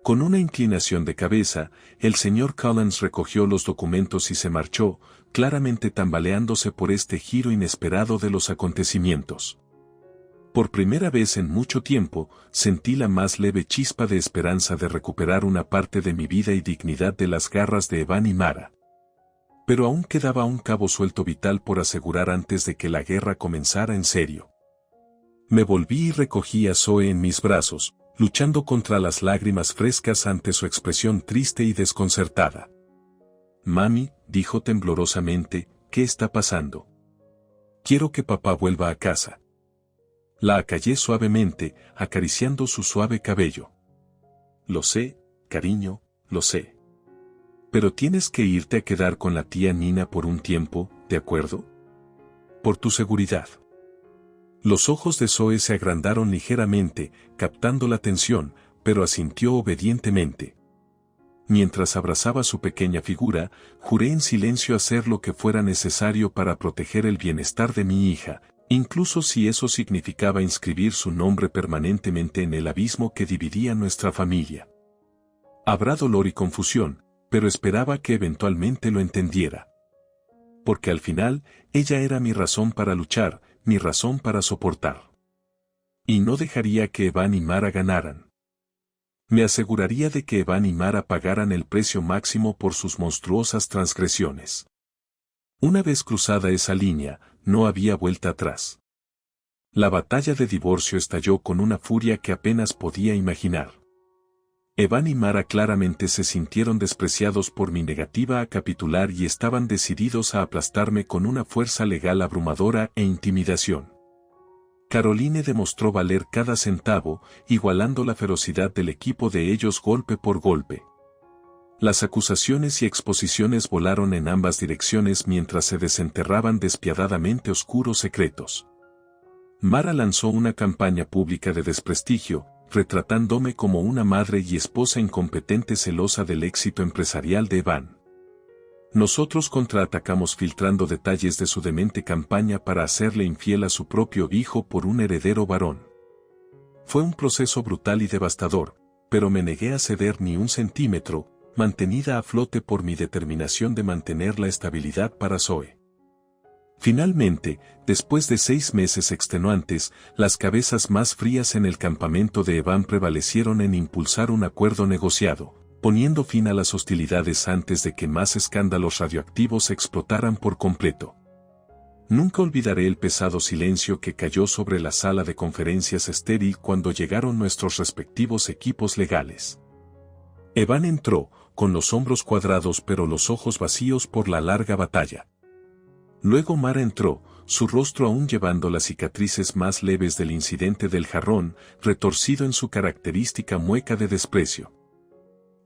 Con una inclinación de cabeza, el señor Collins recogió los documentos y se marchó, claramente tambaleándose por este giro inesperado de los acontecimientos. Por primera vez en mucho tiempo, sentí la más leve chispa de esperanza de recuperar una parte de mi vida y dignidad de las garras de Evan y Mara. Pero aún quedaba un cabo suelto vital por asegurar antes de que la guerra comenzara en serio. Me volví y recogí a Zoe en mis brazos, luchando contra las lágrimas frescas ante su expresión triste y desconcertada. Mami, dijo temblorosamente, ¿qué está pasando? Quiero que papá vuelva a casa. La acallé suavemente, acariciando su suave cabello. Lo sé, cariño, lo sé. Pero tienes que irte a quedar con la tía Nina por un tiempo, ¿de acuerdo? Por tu seguridad. Los ojos de Zoe se agrandaron ligeramente, captando la atención, pero asintió obedientemente. Mientras abrazaba su pequeña figura, juré en silencio hacer lo que fuera necesario para proteger el bienestar de mi hija, incluso si eso significaba inscribir su nombre permanentemente en el abismo que dividía nuestra familia. Habrá dolor y confusión, pero esperaba que eventualmente lo entendiera. Porque al final, ella era mi razón para luchar, mi razón para soportar. Y no dejaría que Evan y Mara ganaran. Me aseguraría de que Evan y Mara pagaran el precio máximo por sus monstruosas transgresiones. Una vez cruzada esa línea, no había vuelta atrás. La batalla de divorcio estalló con una furia que apenas podía imaginar. Evan y Mara claramente se sintieron despreciados por mi negativa a capitular y estaban decididos a aplastarme con una fuerza legal abrumadora e intimidación. Caroline demostró valer cada centavo, igualando la ferocidad del equipo de ellos golpe por golpe. Las acusaciones y exposiciones volaron en ambas direcciones mientras se desenterraban despiadadamente oscuros secretos. Mara lanzó una campaña pública de desprestigio, retratándome como una madre y esposa incompetente celosa del éxito empresarial de Evan. Nosotros contraatacamos filtrando detalles de su demente campaña para hacerle infiel a su propio hijo por un heredero varón. Fue un proceso brutal y devastador, pero me negué a ceder ni un centímetro, mantenida a flote por mi determinación de mantener la estabilidad para Zoe. Finalmente, después de 6 meses extenuantes, las cabezas más frías en el campamento de Evan prevalecieron en impulsar un acuerdo negociado, poniendo fin a las hostilidades antes de que más escándalos radioactivos explotaran por completo. Nunca olvidaré el pesado silencio que cayó sobre la sala de conferencias estéril cuando llegaron nuestros respectivos equipos legales. Evan entró, con los hombros cuadrados pero los ojos vacíos por la larga batalla. Luego Mara entró, su rostro aún llevando las cicatrices más leves del incidente del jarrón, retorcido en su característica mueca de desprecio.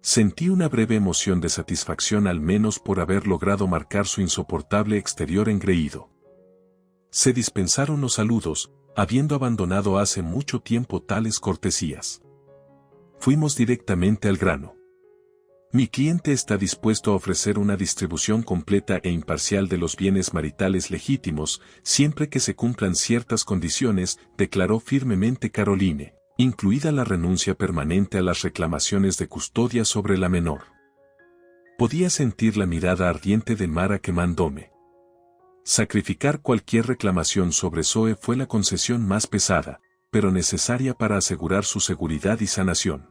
Sentí una breve emoción de satisfacción al menos por haber logrado marcar su insoportable exterior engreído. Se dispensaron los saludos, habiendo abandonado hace mucho tiempo tales cortesías. Fuimos directamente al grano. Mi cliente está dispuesto a ofrecer una distribución completa e imparcial de los bienes maritales legítimos, siempre que se cumplan ciertas condiciones, declaró firmemente Caroline, incluida la renuncia permanente a las reclamaciones de custodia sobre la menor. Podía sentir la mirada ardiente de Mara quemándome. Sacrificar cualquier reclamación sobre Zoe fue la concesión más pesada, pero necesaria para asegurar su seguridad y sanación.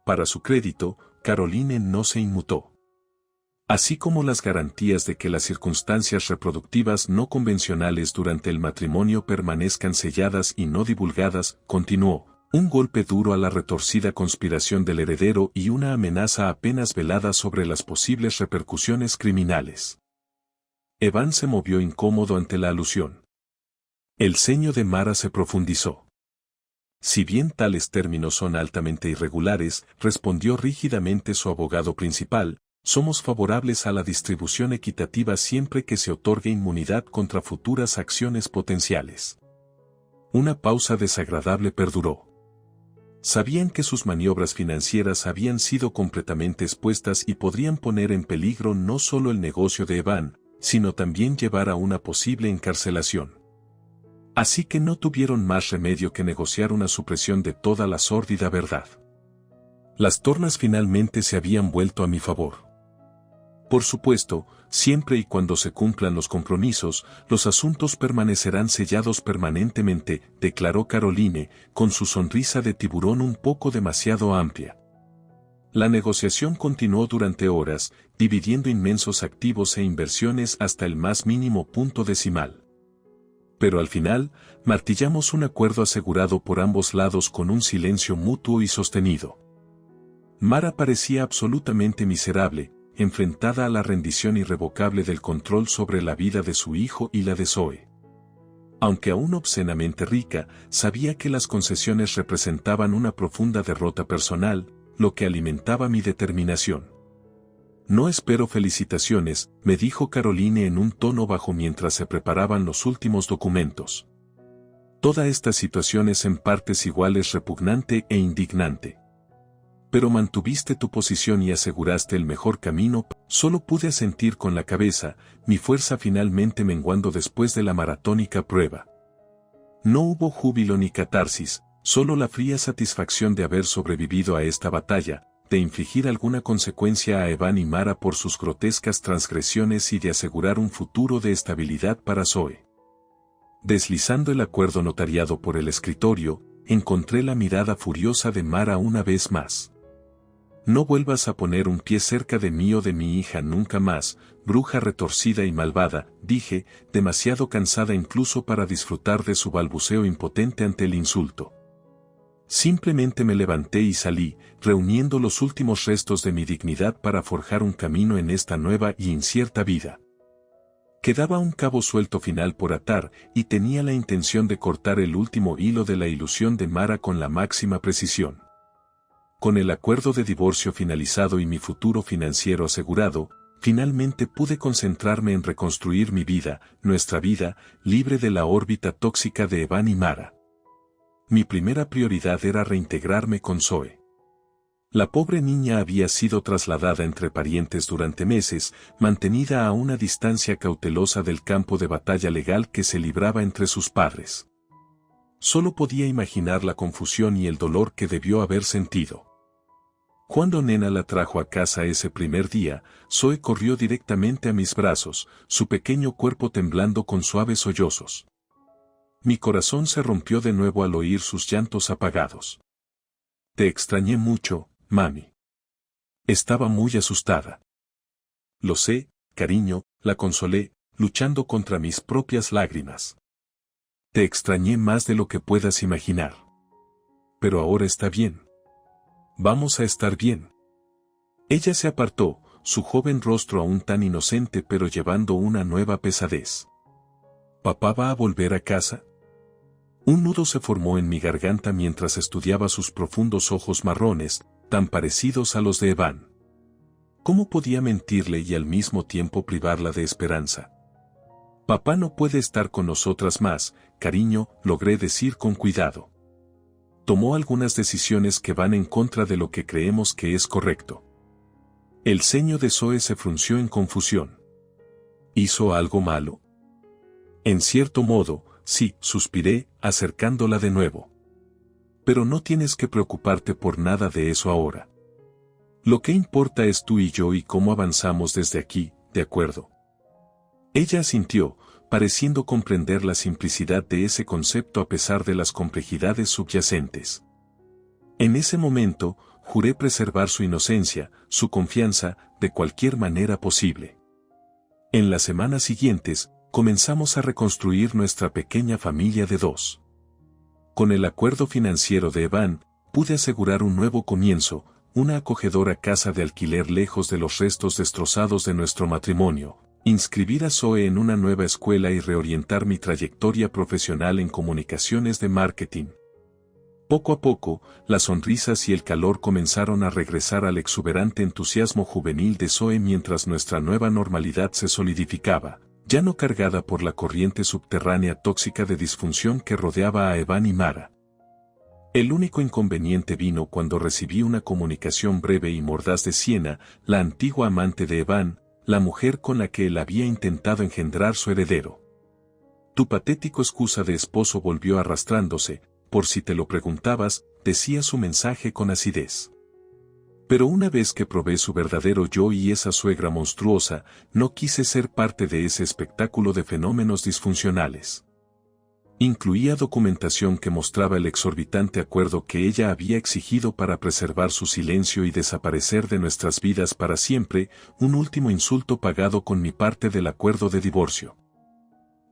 Para su crédito, Caroline no se inmutó. Así como las garantías de que las circunstancias reproductivas no convencionales durante el matrimonio permanezcan selladas y no divulgadas, continuó, un golpe duro a la retorcida conspiración del heredero y una amenaza apenas velada sobre las posibles repercusiones criminales. Evan se movió incómodo ante la alusión. El ceño de Mara se profundizó. Si bien tales términos son altamente irregulares, respondió rígidamente su abogado principal, somos favorables a la distribución equitativa siempre que se otorgue inmunidad contra futuras acciones potenciales. Una pausa desagradable perduró. Sabían que sus maniobras financieras habían sido completamente expuestas y podrían poner en peligro no solo el negocio de Evan, sino también llevar a una posible encarcelación. Así que no tuvieron más remedio que negociar una supresión de toda la sórdida verdad. Las tornas finalmente se habían vuelto a mi favor. Por supuesto, siempre y cuando se cumplan los compromisos, los asuntos permanecerán sellados permanentemente, declaró Caroline, con su sonrisa de tiburón un poco demasiado amplia. La negociación continuó durante horas, dividiendo inmensos activos e inversiones hasta el más mínimo punto decimal. Pero al final, martillamos un acuerdo asegurado por ambos lados con un silencio mutuo y sostenido. Mara parecía absolutamente miserable, enfrentada a la rendición irrevocable del control sobre la vida de su hijo y la de Zoe. Aunque aún obscenamente rica, sabía que las concesiones representaban una profunda derrota personal, lo que alimentaba mi determinación. No espero felicitaciones, me dijo Caroline en un tono bajo mientras se preparaban los últimos documentos. Toda esta situación es en partes iguales repugnante e indignante. Pero mantuviste tu posición y aseguraste el mejor camino. Solo pude asentir con la cabeza, mi fuerza finalmente menguando después de la maratónica prueba. No hubo júbilo ni catarsis, solo la fría satisfacción de haber sobrevivido a esta batalla, de infligir alguna consecuencia a Evan y Mara por sus grotescas transgresiones y de asegurar un futuro de estabilidad para Zoe. Deslizando el acuerdo notariado por el escritorio, encontré la mirada furiosa de Mara una vez más. No vuelvas a poner un pie cerca de mí o de mi hija nunca más, bruja retorcida y malvada, dije, demasiado cansada incluso para disfrutar de su balbuceo impotente ante el insulto. Simplemente me levanté y salí, reuniendo los últimos restos de mi dignidad para forjar un camino en esta nueva y incierta vida. Quedaba un cabo suelto final por atar, y tenía la intención de cortar el último hilo de la ilusión de Mara con la máxima precisión. Con el acuerdo de divorcio finalizado y mi futuro financiero asegurado, finalmente pude concentrarme en reconstruir mi vida, nuestra vida, libre de la órbita tóxica de Evan y Mara. Mi primera prioridad era reintegrarme con Zoe. La pobre niña había sido trasladada entre parientes durante meses, mantenida a una distancia cautelosa del campo de batalla legal que se libraba entre sus padres. Solo podía imaginar la confusión y el dolor que debió haber sentido. Cuando Nena la trajo a casa ese primer día, Zoe corrió directamente a mis brazos, su pequeño cuerpo temblando con suaves sollozos. Mi corazón se rompió de nuevo al oír sus llantos apagados. Te extrañé mucho, mami. Estaba muy asustada. Lo sé, cariño, la consolé, luchando contra mis propias lágrimas. Te extrañé más de lo que puedas imaginar. Pero ahora está bien. Vamos a estar bien. Ella se apartó, su joven rostro aún tan inocente pero llevando una nueva pesadez. ¿Papá va a volver a casa? Un nudo se formó en mi garganta mientras estudiaba sus profundos ojos marrones, tan parecidos a los de Evan. ¿Cómo podía mentirle y al mismo tiempo privarla de esperanza? Papá no puede estar con nosotras más, cariño, logré decir con cuidado. Tomó algunas decisiones que van en contra de lo que creemos que es correcto. El ceño de Zoe se frunció en confusión. ¿Hizo algo malo? En cierto modo, sí, suspiré, acercándola de nuevo. Pero no tienes que preocuparte por nada de eso ahora. Lo que importa es tú y yo y cómo avanzamos desde aquí, ¿de acuerdo? Ella asintió, pareciendo comprender la simplicidad de ese concepto a pesar de las complejidades subyacentes. En ese momento, juré preservar su inocencia, su confianza, de cualquier manera posible. En las semanas siguientes, comenzamos a reconstruir nuestra pequeña familia de 2. Con el acuerdo financiero de Evan, pude asegurar un nuevo comienzo, una acogedora casa de alquiler lejos de los restos destrozados de nuestro matrimonio, inscribir a Zoe en una nueva escuela y reorientar mi trayectoria profesional en comunicaciones de marketing. Poco a poco, las sonrisas y el calor comenzaron a regresar al exuberante entusiasmo juvenil de Zoe mientras nuestra nueva normalidad se solidificaba, ya no cargada por la corriente subterránea tóxica de disfunción que rodeaba a Evan y Mara. El único inconveniente vino cuando recibí una comunicación breve y mordaz de Sienna, la antigua amante de Evan, la mujer con la que él había intentado engendrar su heredero. Tu patético excusa de esposo volvió arrastrándose, por si te lo preguntabas, decía su mensaje con acidez. Pero una vez que probé su verdadero yo y esa suegra monstruosa, no quise ser parte de ese espectáculo de fenómenos disfuncionales. Incluía documentación que mostraba el exorbitante acuerdo que ella había exigido para preservar su silencio y desaparecer de nuestras vidas para siempre, un último insulto pagado con mi parte del acuerdo de divorcio.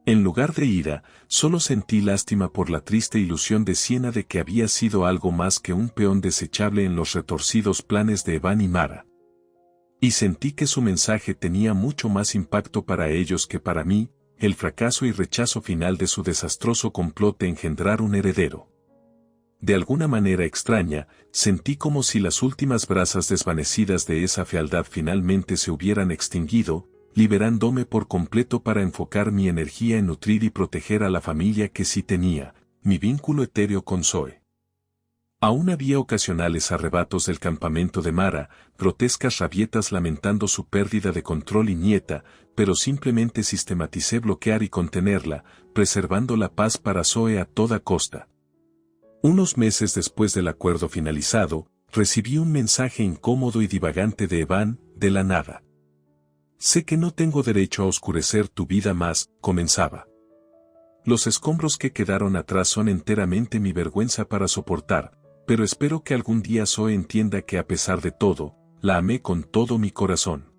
En lugar de ira, solo sentí lástima por la triste ilusión de Sienna de que había sido algo más que un peón desechable en los retorcidos planes de Evan y Mara. Y sentí que su mensaje tenía mucho más impacto para ellos que para mí, el fracaso y rechazo final de su desastroso complot de engendrar un heredero. De alguna manera extraña, sentí como si las últimas brasas desvanecidas de esa fealdad finalmente se hubieran extinguido, liberándome por completo para enfocar mi energía en nutrir y proteger a la familia que sí tenía, mi vínculo etéreo con Zoe. Aún había ocasionales arrebatos del campamento de Mara, grotescas rabietas lamentando su pérdida de control y nieta, pero simplemente sistematicé bloquear y contenerla, preservando la paz para Zoe a toda costa. Unos meses después del acuerdo finalizado, recibí un mensaje incómodo y divagante de Evan, de la nada. Sé que no tengo derecho a oscurecer tu vida más, comenzaba. Los escombros que quedaron atrás son enteramente mi vergüenza para soportar, pero espero que algún día Zoe entienda que a pesar de todo, la amé con todo mi corazón.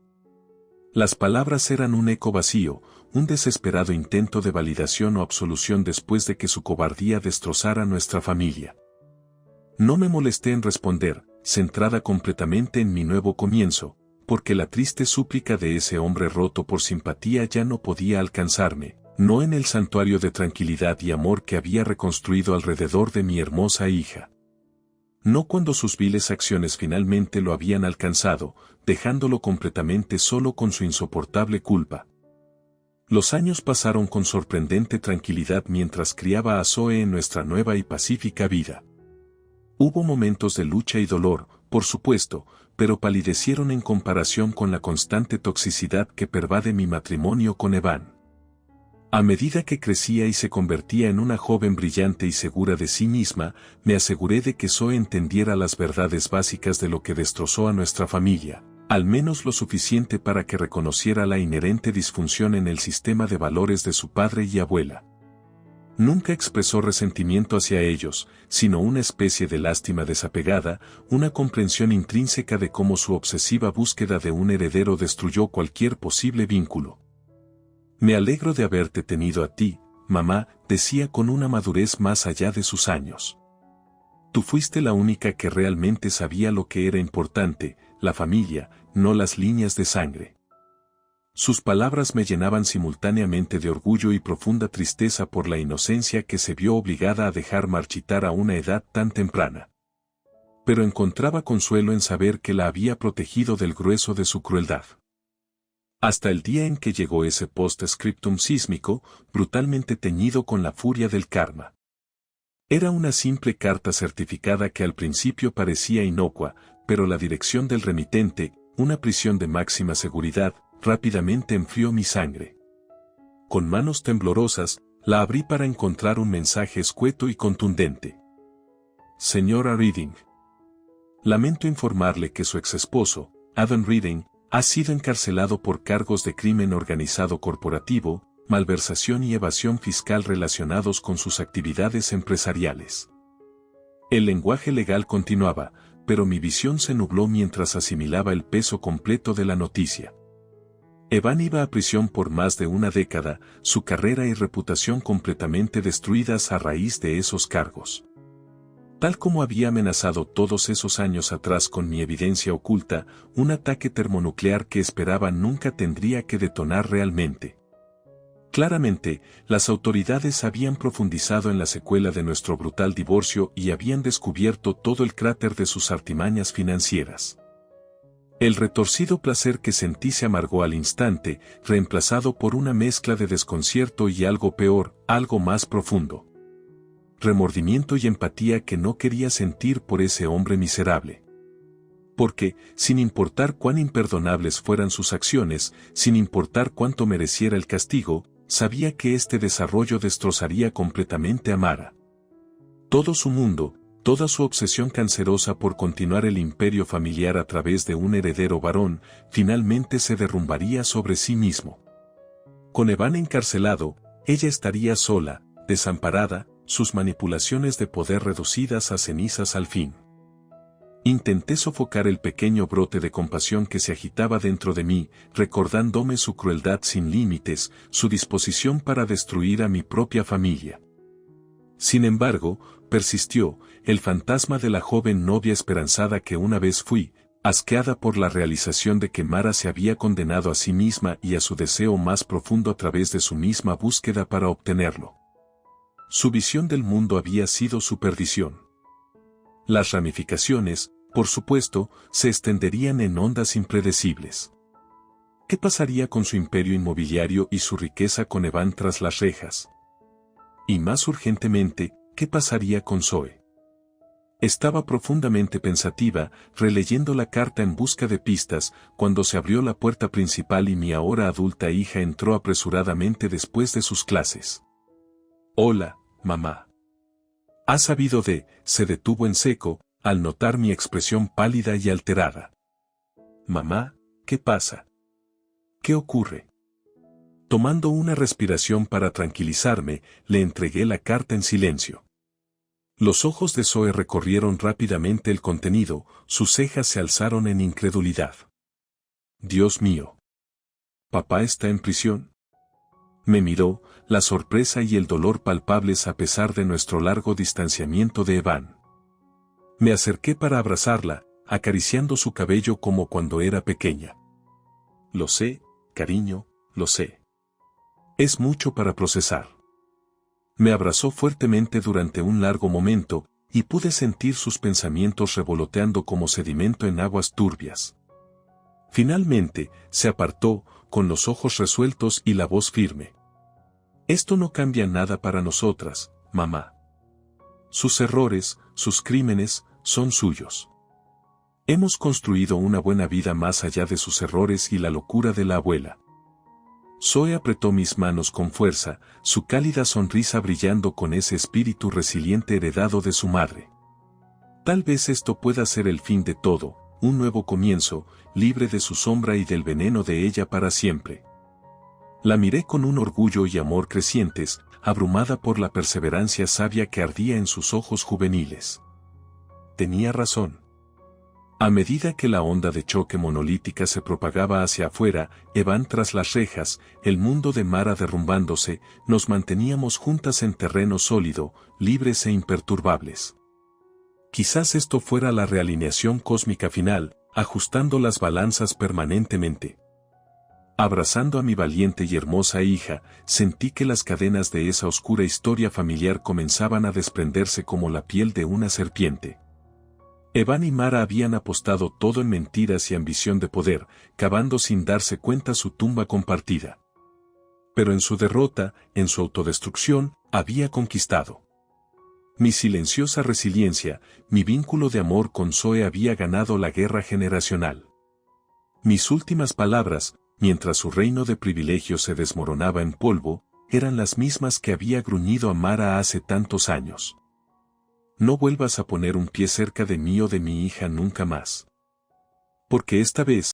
Las palabras eran un eco vacío, un desesperado intento de validación o absolución después de que su cobardía destrozara nuestra familia. No me molesté en responder, centrada completamente en mi nuevo comienzo, porque la triste súplica de ese hombre roto por simpatía ya no podía alcanzarme, no en el santuario de tranquilidad y amor que había reconstruido alrededor de mi hermosa hija. No cuando sus viles acciones finalmente lo habían alcanzado, dejándolo completamente solo con su insoportable culpa. Los años pasaron con sorprendente tranquilidad mientras criaba a Zoe en nuestra nueva y pacífica vida. Hubo momentos de lucha y dolor, por supuesto, pero palidecieron en comparación con la constante toxicidad que pervade mi matrimonio con Evan. A medida que crecía y se convertía en una joven brillante y segura de sí misma, me aseguré de que Zoe entendiera las verdades básicas de lo que destrozó a nuestra familia, al menos lo suficiente para que reconociera la inherente disfunción en el sistema de valores de su padre y abuela. Nunca expresó resentimiento hacia ellos, sino una especie de lástima desapegada, una comprensión intrínseca de cómo su obsesiva búsqueda de un heredero destruyó cualquier posible vínculo. Me alegro de haberte tenido a ti, mamá, decía con una madurez más allá de sus años. Tú fuiste la única que realmente sabía lo que era importante, la familia, no las líneas de sangre. Sus palabras me llenaban simultáneamente de orgullo y profunda tristeza por la inocencia que se vio obligada a dejar marchitar a una edad tan temprana. Pero encontraba consuelo en saber que la había protegido del grueso de su crueldad. Hasta el día en que llegó ese post-scriptum sísmico, brutalmente teñido con la furia del karma. Era una simple carta certificada que al principio parecía inocua, pero la dirección del remitente, una prisión de máxima seguridad, rápidamente enfrió mi sangre. Con manos temblorosas, la abrí para encontrar un mensaje escueto y contundente. Señora Reading. Lamento informarle que su exesposo, Adam Reading, ha sido encarcelado por cargos de crimen organizado corporativo, malversación y evasión fiscal relacionados con sus actividades empresariales. El lenguaje legal continuaba, pero mi visión se nubló mientras asimilaba el peso completo de la noticia. Evan iba a prisión por más de una década, su carrera y reputación completamente destruidas a raíz de esos cargos. Tal como había amenazado todos esos años atrás con mi evidencia oculta, un ataque termonuclear que esperaba nunca tendría que detonar realmente. Claramente, las autoridades habían profundizado en la secuela de nuestro brutal divorcio y habían descubierto todo el cráter de sus artimañas financieras. El retorcido placer que sentí se amargó al instante, reemplazado por una mezcla de desconcierto y algo peor, algo más profundo. Remordimiento y empatía que no quería sentir por ese hombre miserable. Porque, sin importar cuán imperdonables fueran sus acciones, sin importar cuánto mereciera el castigo, sabía que este desarrollo destrozaría completamente a Mara. Todo su mundo, toda su obsesión cancerosa por continuar el imperio familiar a través de un heredero varón, finalmente se derrumbaría sobre sí mismo. Con Evan encarcelado, ella estaría sola, desamparada, sus manipulaciones de poder reducidas a cenizas al fin. Intenté sofocar el pequeño brote de compasión que se agitaba dentro de mí, recordándome su crueldad sin límites, su disposición para destruir a mi propia familia. Sin embargo, persistió, el fantasma de la joven novia esperanzada que una vez fui, asqueada por la realización de que Mara se había condenado a sí misma y a su deseo más profundo a través de su misma búsqueda para obtenerlo. Su visión del mundo había sido su perdición. Las ramificaciones, por supuesto, se extenderían en ondas impredecibles. ¿Qué pasaría con su imperio inmobiliario y su riqueza con Evan tras las rejas? Y más urgentemente, ¿qué pasaría con Zoe? Estaba profundamente pensativa, releyendo la carta en busca de pistas, cuando se abrió la puerta principal y mi ahora adulta hija entró apresuradamente después de sus clases. «Hola, mamá». «¿Has sabido de?», se detuvo en seco, al notar mi expresión pálida y alterada. «Mamá, ¿qué pasa? ¿Qué ocurre?». Tomando una respiración para tranquilizarme, le entregué la carta en silencio. Los ojos de Zoe recorrieron rápidamente el contenido, sus cejas se alzaron en incredulidad. «Dios mío. ¿Papá está en prisión?». Me miró, la sorpresa y el dolor palpables a pesar de nuestro largo distanciamiento de Evan. Me acerqué para abrazarla, acariciando su cabello como cuando era pequeña. «Lo sé, cariño, lo sé. Es mucho para procesar». Me abrazó fuertemente durante un largo momento, y pude sentir sus pensamientos revoloteando como sedimento en aguas turbias. Finalmente, se apartó, con los ojos resueltos y la voz firme. «Esto no cambia nada para nosotras, mamá. Sus errores, sus crímenes, son suyos. Hemos construido una buena vida más allá de sus errores y la locura de la abuela». Zoe apretó mis manos con fuerza, su cálida sonrisa brillando con ese espíritu resiliente heredado de su madre. «Tal vez esto pueda ser el fin de todo, un nuevo comienzo, libre de su sombra y del veneno de ella para siempre». La miré con un orgullo y amor crecientes, abrumada por la perseverancia sabia que ardía en sus ojos juveniles. Tenía razón. A medida que la onda de choque monolítica se propagaba hacia afuera, Evan tras las rejas, el mundo de Mara derrumbándose, nos manteníamos juntas en terreno sólido, libres e imperturbables. Quizás esto fuera la realineación cósmica final, ajustando las balanzas permanentemente. Abrazando a mi valiente y hermosa hija, sentí que las cadenas de esa oscura historia familiar comenzaban a desprenderse como la piel de una serpiente. Evan y Mara habían apostado todo en mentiras y ambición de poder, cavando sin darse cuenta su tumba compartida. Pero en su derrota, en su autodestrucción, había conquistado. Mi silenciosa resiliencia, mi vínculo de amor con Zoe había ganado la guerra generacional. Mis últimas palabras, mientras su reino de privilegios se desmoronaba en polvo, eran las mismas que había gruñido a Mara hace tantos años. No vuelvas a poner un pie cerca de mí o de mi hija nunca más. Porque esta vez,